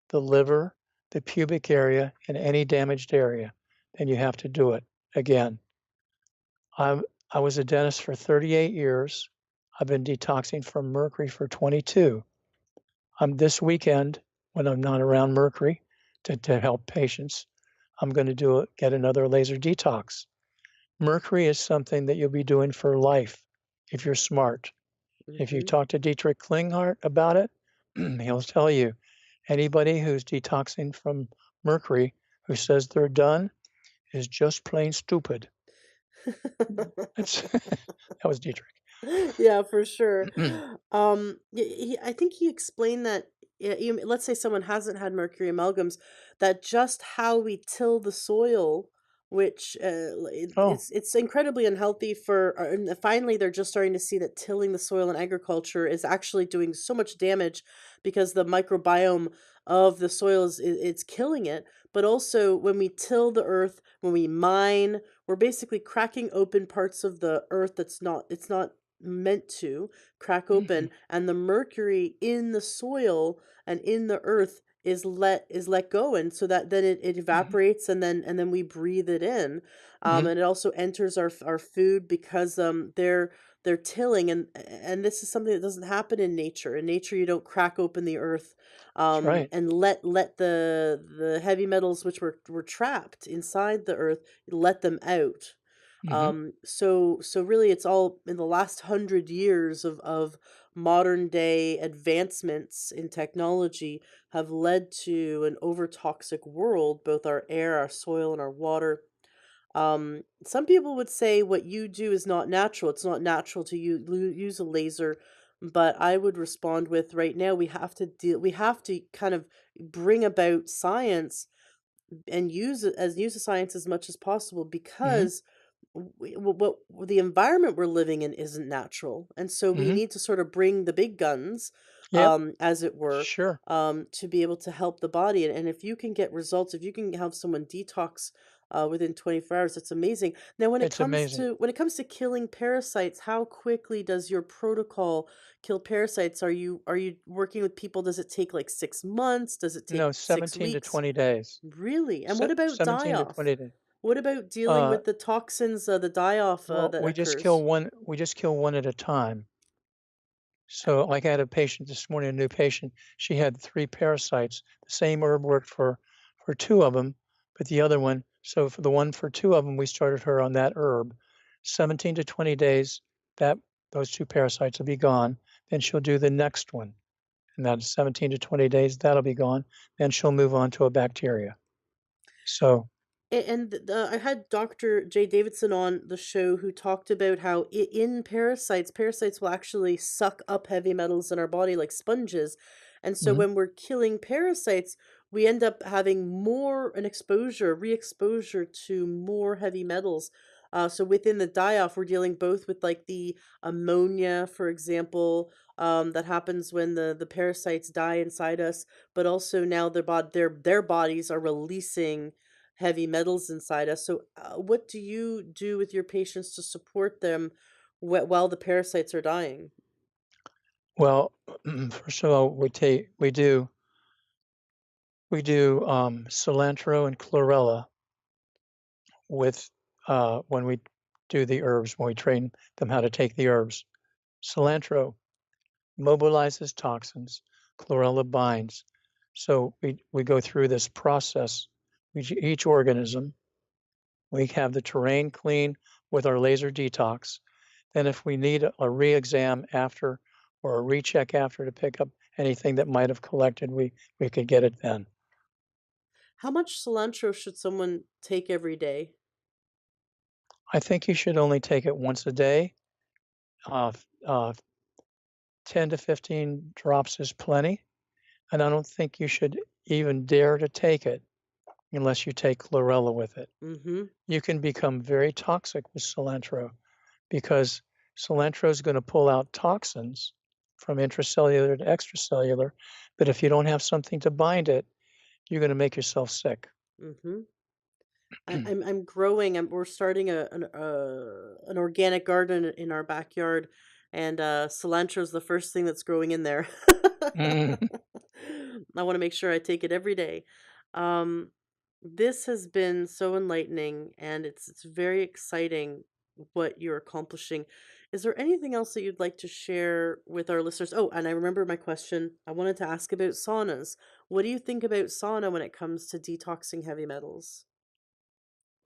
Speaker 2: the liver, the pubic area, and any damaged area. Then you have to do it again. I'm I was a dentist for 38 years. I've been detoxing from mercury for 22. This weekend, when I'm not around mercury to help patients, I'm going to get another laser detox. Mercury is something that you'll be doing for life if you're smart. If you
Speaker 1: Hmm.
Speaker 2: talk to Dietrich Klinghardt about it, he'll tell you anybody who's detoxing from mercury who says they're done is just plain stupid. That's that was Dietrich.
Speaker 1: Yeah, for sure. I think he explained that, let's say someone hasn't had mercury amalgams, that just how we till the soil, which
Speaker 2: Oh,
Speaker 1: it's incredibly unhealthy for. And finally, they're just starting to see that tilling the soil in agriculture is actually doing so much damage, because the microbiome of the soil it's killing it. But also, when we till the earth, when we mine, we're basically cracking open parts of the earth that's not it's not meant to crack
Speaker 2: mhm,
Speaker 1: open, and the mercury in the soil and in the earth is let go, and so that then it
Speaker 2: mhm,
Speaker 1: evaporates, and then we breathe it in.
Speaker 2: mhm.
Speaker 1: And it also enters our food, because they're tilling, and this is something that doesn't happen in nature. In nature, you don't crack open the earth,
Speaker 2: That's right.
Speaker 1: and let the heavy metals, which were trapped inside the earth, let them out.
Speaker 2: Mhm.
Speaker 1: So really, it's all in the last 100 years of modern day advancements in technology have led to an overtoxic world, both our air, our soil, and our water. Some people would say what you do is not natural. It's not natural to use a laser, but I would respond with, right now we have to we have to kind of bring about science, and use the science as much as possible,
Speaker 2: Mhm.
Speaker 1: because the environment we're living in isn't natural, and so we
Speaker 2: Mhm.
Speaker 1: need to sort of bring the big guns,
Speaker 2: Yep.
Speaker 1: as it were,
Speaker 2: Sure.
Speaker 1: to be able to help the body. And if you can get results, if you can have someone detox within 24 hours, that's amazing. Now, when it
Speaker 2: It's
Speaker 1: comes
Speaker 2: amazing.
Speaker 1: to killing parasites, how quickly does your protocol kill parasites? Are you working with people? Does it take like 6 months? Does it take
Speaker 2: No,
Speaker 1: six
Speaker 2: 17 to
Speaker 1: weeks?
Speaker 2: 20 days.
Speaker 1: Really? And what about
Speaker 2: 17 to
Speaker 1: die-off?
Speaker 2: 20 days.
Speaker 1: What about dealing
Speaker 2: Uh,
Speaker 1: with the toxins, the die-off
Speaker 2: well,
Speaker 1: that occurs?
Speaker 2: we just kill one at a time. So, like, I had a patient this morning, a new patient, she had 3 parasites. The same herb worked for 2 of them, but the other one, so for the one for 2 of them, we started her on that herb. 17 to 20 days, that those 2 parasites will be gone. Then she'll do the next one, and that's 17 to 20 days, that'll be gone. Then she'll move on to a bacteria. So,
Speaker 1: And I had Dr. Jay Davidson on the show who talked about how in parasites will actually suck up heavy metals in our body like sponges. And so
Speaker 2: mhm,
Speaker 1: when we're killing parasites, we end up having more an exposure, re-exposure to more heavy metals. So within the die-off, we're dealing both with like the ammonia, for example, that happens when the parasites die inside us, but also now their bodies are releasing heavy metals inside us. So, what do you do with your patients to support them while the parasites are dying?
Speaker 2: well, first of all, we do cilantro and chlorella with, when we do the herbs, when we train them how to take the herbs. Cilantro mobilizes toxins, chlorella binds. So we go through this process. Each organism, we have the terrain clean with our laser detox. Then if we need a re-exam after or a recheck after to pick up anything that might have collected, we could get it then.
Speaker 1: How much cilantro should someone take every day?
Speaker 2: I think you should only take it once a day. Uh, uh, 10 to 15 drops is plenty, and I don't think you should even dare to take it unless you take chlorella with it.
Speaker 1: Mm-hmm.
Speaker 2: You can become very toxic with cilantro because cilantro is going to pull out toxins from intracellular to extracellular, but if you don't have something to bind it, you're going to make yourself sick.
Speaker 1: Mm-hmm. I'm growing. We're starting an organic garden in our backyard, and cilantro is the first thing that's growing in there.
Speaker 2: Mm.
Speaker 1: I want to make sure I take it every day. Um, this has been so enlightening, and it's very exciting what you're accomplishing. Is there anything else that you'd like to share with our listeners? Oh, and I remember my question. I wanted to ask about saunas. What do you think about sauna when it comes to detoxing heavy metals?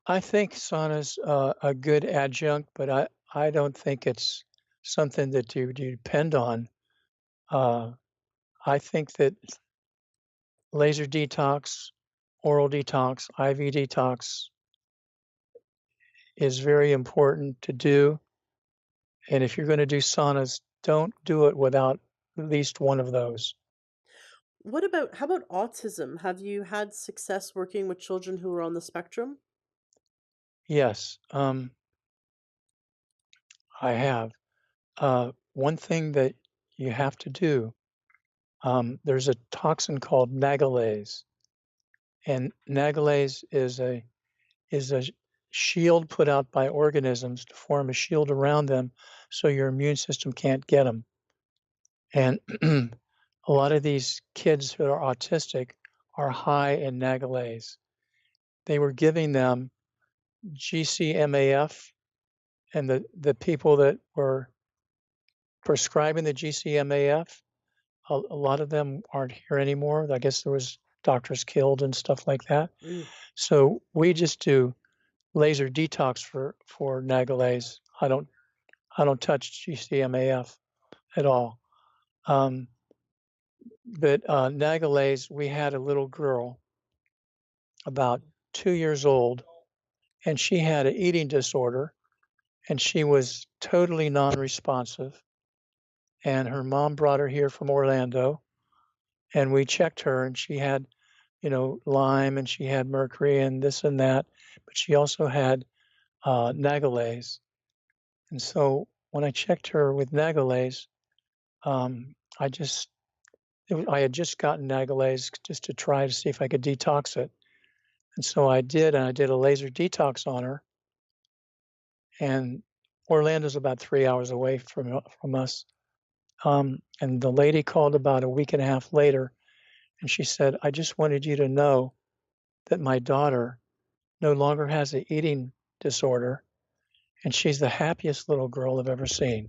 Speaker 2: I think sauna's a good adjunct, but I don't think it's something that you depend on. Uh, I think that laser detox, oral detox, IV detox is very important to do. And if you're going to do saunas, don't do it without at least one of those.
Speaker 1: How about autism? Have you had success working with children who are on the spectrum?
Speaker 2: Yes, I have. One thing that you have to do, there's a toxin called nagalase, and nagalase is a shield put out by organisms to form a shield around them so your immune system can't get them. And a lot of these kids who are autistic are high in nagalase. They were giving them GCMAF, and the people that were prescribing the GCMAF, a lot of them aren't here anymore. I guess there was doctors killed and stuff like that.
Speaker 1: Mm.
Speaker 2: So we just do laser detox for nagalase. I don't touch GCMAF at all. Um, but nagalase, we had a little girl about 2 years old, and she had an eating disorder, and she was totally non-responsive. And her mom brought her here from Orlando, and we checked her, and she had, Lyme, and she had mercury and this and that, but she also had nagalase. And so when I checked her with nagalase, um, I just I had just gotten nagalase just to try to see if I could detox it. And so I did, and I did a laser detox on her. And Orlando's about 3 hours away from us. And the lady called about a week and a half later, and she said, "I just wanted you to know that my daughter no longer has an eating disorder, and she's the happiest little girl I've ever seen."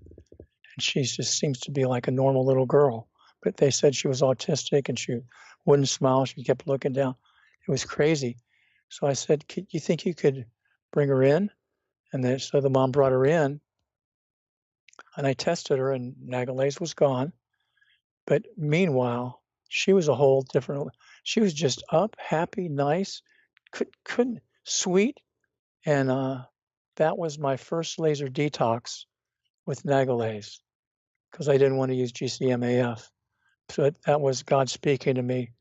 Speaker 2: and she just seems to be like a normal little girl. But they said she was autistic and she wouldn't smile. She kept looking down. It was crazy. So I said, "You think you could bring her in?" And so the mom brought her in, and I tested her, and Nagalase was gone. But meanwhile, she was a whole different. She was just up, happy, nice, couldn't sweet, and that was my first laser detox with Nagalase because I didn't want to use GCMAF. So that was God speaking to me.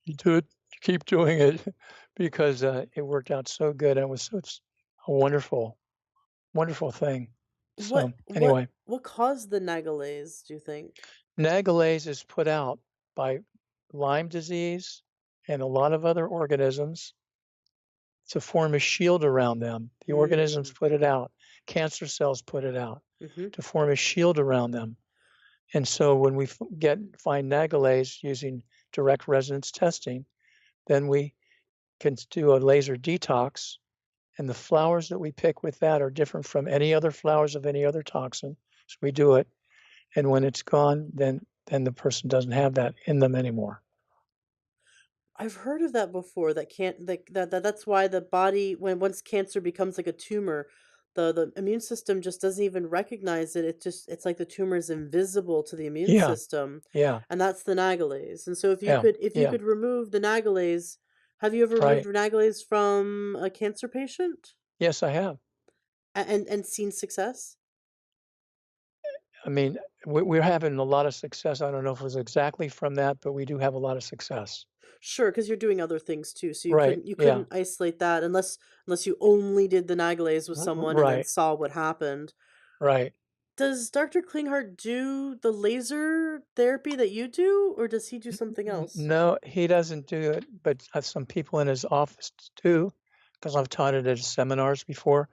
Speaker 2: You do it, keep doing it, because it worked out so good. It was such a wonderful, wonderful thing. So anyway,
Speaker 1: What caused the Nagalase, do you think?
Speaker 2: Nagalase is put out by Lyme disease and a lot of other organisms to form a shield around them. The organisms
Speaker 1: Mm.
Speaker 2: put it out. Cancer cells put it out
Speaker 1: Mm-hmm.
Speaker 2: to form a shield around them. And so when we find Nagalase using direct resonance testing, then we can do a laser detox. And the flowers that we pick with that are different from any other flowers of any other toxin. So we do it. And when it's gone, then the person doesn't have that in them anymore.
Speaker 1: I've heard of that before. That can't that's why the body, when once cancer becomes like a tumor, the immune system just doesn't even recognize it. It's like the tumor is invisible to the immune
Speaker 2: Yeah,
Speaker 1: system,
Speaker 2: yeah,
Speaker 1: and that's the Nagalase. And so
Speaker 2: yeah,
Speaker 1: if you
Speaker 2: yeah,
Speaker 1: could remove the Nagalase, have you ever removed
Speaker 2: right.
Speaker 1: Nagalase from a cancer patient
Speaker 2: Yes, I have.
Speaker 1: and seen success?
Speaker 2: I mean, we're having a lot of success. I don't know if it was exactly from that, but we do have a lot of success.
Speaker 1: Sure, because you're doing other things too, so
Speaker 2: Right.
Speaker 1: you
Speaker 2: Yeah.
Speaker 1: couldn't isolate that unless you only did the Nagalase with someone and then
Speaker 2: Right.
Speaker 1: saw what happened.
Speaker 2: Right.
Speaker 1: Does Dr. Klinghardt do the laser therapy that you do, or does he do something else?
Speaker 2: No, he doesn't do it, but some people in his office do, because I've taught it at seminars before.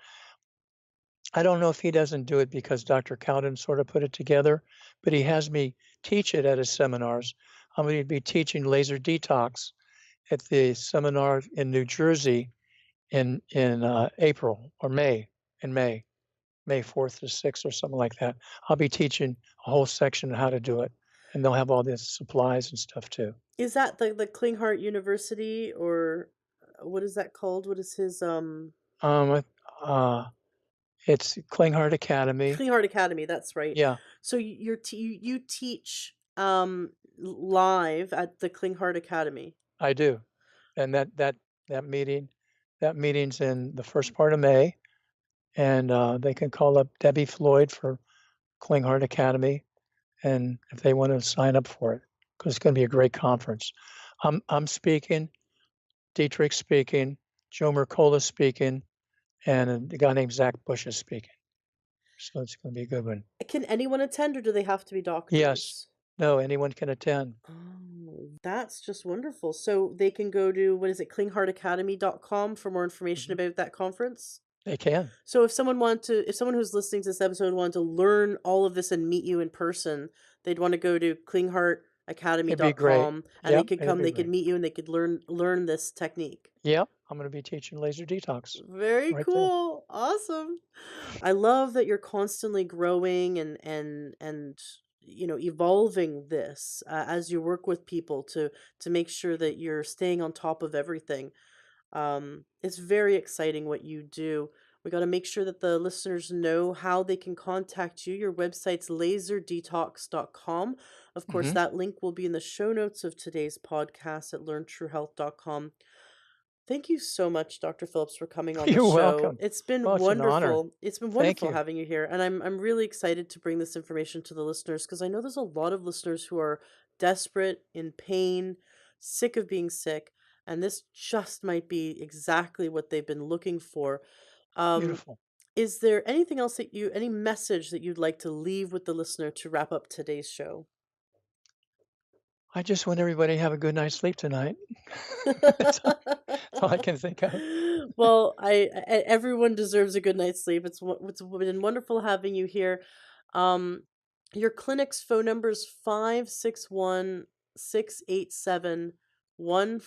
Speaker 2: I don't know if he doesn't do it because Dr. Cowden sort of put it together, but he has me teach it at his seminars. I'm going to be teaching laser detox at the seminar in New Jersey in April or May, in May 4th to 6th or something like that. I'll be teaching a whole section on how to do it, and they'll have all the supplies and stuff too.
Speaker 1: Is that the Klinghardt University, or what is that called? What is his
Speaker 2: Um, uh, it's Klinghardt Academy.
Speaker 1: Klinghardt Academy? That's right.
Speaker 2: Yeah,
Speaker 1: So you teach live at the Klinghardt Academy.
Speaker 2: I do. And that meeting, that meeting's in the first part of May, and they can call up Debbie Floyd for Klinghardt Academy, and if they want to sign up for it, because it's going to be a great conference. I'm speaking, Dietrich's speaking, Joe Mercola speaking, and a guy named Zach Bush is speaking. So it's going to be a good one.
Speaker 1: Can anyone attend, or do they have to be
Speaker 2: Yes.
Speaker 1: doctors?
Speaker 2: No, anyone can attend.
Speaker 1: Oh, that's just wonderful. So they can go to, what is it, klinghartacademy.com for more information
Speaker 2: Mhm.
Speaker 1: about that conference?
Speaker 2: They can.
Speaker 1: So if someone who's listening to this episode wanted to learn all of this and meet you in person, they'd want to go to
Speaker 2: It'd be great.
Speaker 1: klinghartacademy.com, and
Speaker 2: Yep, it'd be
Speaker 1: they could
Speaker 2: great.
Speaker 1: meet you and they could learn this technique.
Speaker 2: Yep, I'm going to be teaching laser detox
Speaker 1: Very
Speaker 2: right there.
Speaker 1: cool. Awesome. I love that you're constantly growing and evolving this as you work with people to make sure that you're staying on top of everything. It's very exciting what you do. We got to make sure that the listeners know how they can contact you. Your website's laserdetox.com. Of course,
Speaker 2: Hmm.
Speaker 1: that link will be in the show notes of today's podcast at learntruehealth.com. Thank you so much, Dr. Phillips, for coming on the
Speaker 2: You're
Speaker 1: show.
Speaker 2: welcome.
Speaker 1: It's been
Speaker 2: Oh, it's an honor.
Speaker 1: wonderful. It's been
Speaker 2: Thank
Speaker 1: wonderful
Speaker 2: you.
Speaker 1: having you here, and I'm really excited to bring this information to the listeners because I know there's a lot of listeners who are desperate, in pain, sick of being sick, and this just might be exactly what they've been looking for. Um,
Speaker 2: Beautiful.
Speaker 1: is there anything else any message that you'd like to leave with the listener to wrap up today's show?
Speaker 2: I just want everybody to have a good night's sleep tonight. That's all I can think of.
Speaker 1: Well, everyone deserves a good night's sleep. It's been wonderful having you here. Um, your clinic's phone number is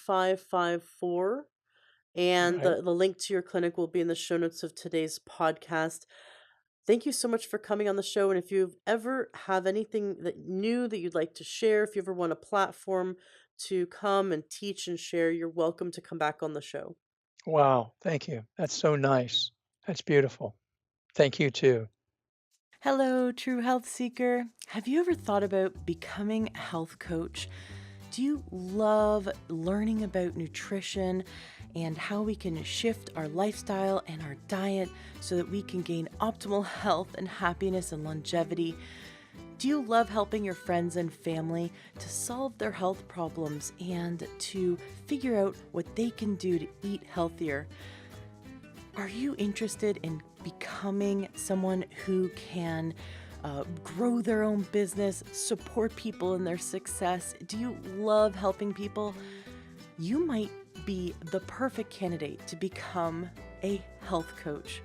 Speaker 1: 561-687-1554, and
Speaker 2: Right.
Speaker 1: the link to your clinic will be in the show notes of today's podcast. Thank you so much for coming on the show. And if you ever have anything that new that you'd like to share, if you ever want a platform to come and teach and share, you're welcome to come back on the show.
Speaker 2: Wow, thank you. That's so nice. That's beautiful. Thank you too.
Speaker 1: Hello, true health seeker. Have you ever thought about becoming a health coach? Do you love learning about nutrition and how we can shift our lifestyle and our diet so that we can gain optimal health and happiness and longevity? Do you love helping your friends and family to solve their health problems and to figure out what they can do to eat healthier? Are you interested in becoming someone who can grow their own business, support people in their success? Do you love helping people? You might be the perfect candidate to become a health coach.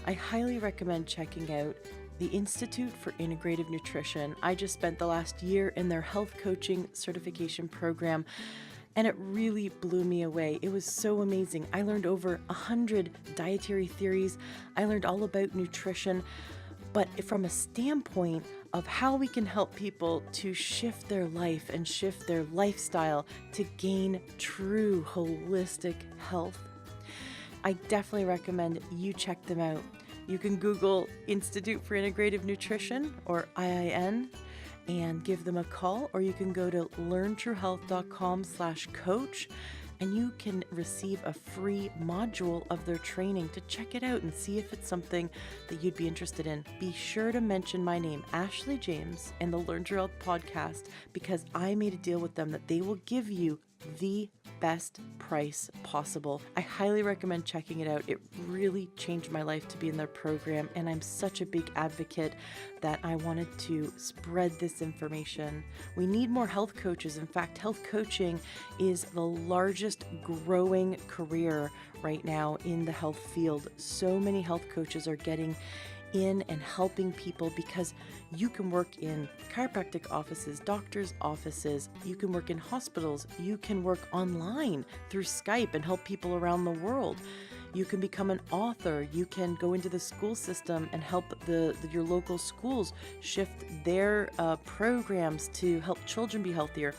Speaker 1: I highly recommend checking out the Institute for Integrative Nutrition. I just spent the last year in their health coaching certification program, and it really blew me away. It was so amazing. I learned over 100 dietary theories. I learned all about nutrition, but from a standpoint of how we can help people to shift their life and shift their lifestyle to gain true holistic health. I definitely recommend you check them out. You can Google Institute for Integrative Nutrition or IIN and give them a call, or you can go to learntruehealth.com/coach and you can receive a free module of their training to check it out and see if it's something that you'd be interested in. Be sure to mention my name, Ashley James, and the Learn True Health podcast, because I made a deal with them that they will give you the best price possible. I highly recommend checking it out. It really changed my life to be in their program, and I'm such a big advocate that I wanted to spread this information. We need more health coaches. In fact, health coaching is the largest growing career right now in the health field. So many health coaches are getting in and helping people because you can work in chiropractic offices, doctors' offices, you can work in hospitals, you can work online through Skype and help people around the world. You can become an author, you can go into the school system and help your local schools shift their programs to help children be healthier.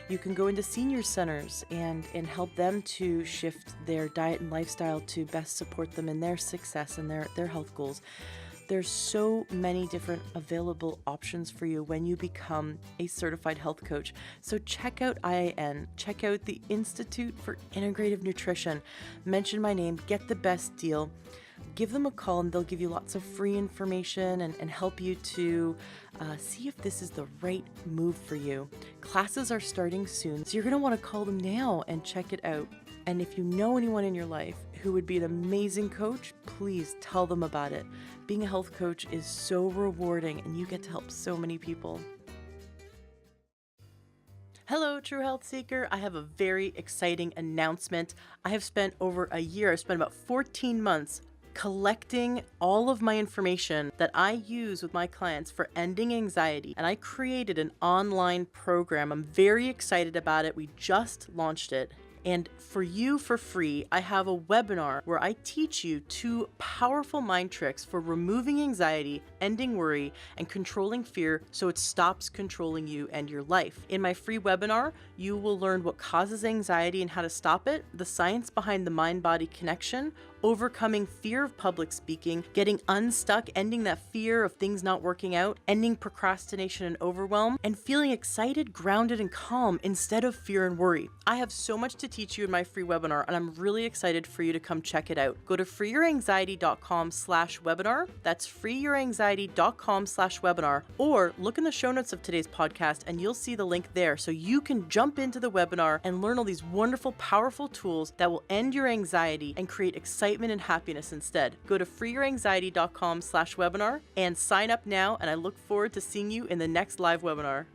Speaker 1: You can go into senior centers and help them to shift their diet and lifestyle to best support them in their success and their health goals. There's so many different available options for you when you become a certified health coach. So check out IIN, check out the Institute for Integrative Nutrition, mention my name, get the best deal, give them a call and they'll give you lots of free information and help you to see if this is the right move for you. Classes are starting soon, so you're going to want to call them now and check it out. And if you know anyone in your life who would be an amazing coach, please tell them about it. Being a health coach is so rewarding and you get to help so many people. Hello, True Health Seeker. I have a very exciting announcement. I have spent over a year, I've spent about 14 months collecting all of my information that I use with my clients for ending anxiety, and I created an online program. I'm very excited about it. We just launched it. And for you, for free, I have a webinar where I teach you 2 powerful mind tricks for removing anxiety, ending worry, and controlling fear so it stops controlling you and your life. In my free webinar, you will learn what causes anxiety and how to stop it, the science behind the mind-body connection, overcoming fear of public speaking, getting unstuck, ending that fear of things not working out, ending procrastination and overwhelm, and feeling excited, grounded, and calm instead of fear and worry. I have so much to teach you in my free webinar, and I'm really excited for you to come check it out. Go to freeyouranxiety.com/webinar. That's freeyouranxiety.com/webinar, or look in the show notes of today's podcast and you'll see the link there so you can jump into the webinar and learn all these wonderful, powerful tools that will end your anxiety and create excitement and happiness instead. Go to freeyouranxiety.com/webinar and sign up now, and I look forward to seeing you in the next live webinar.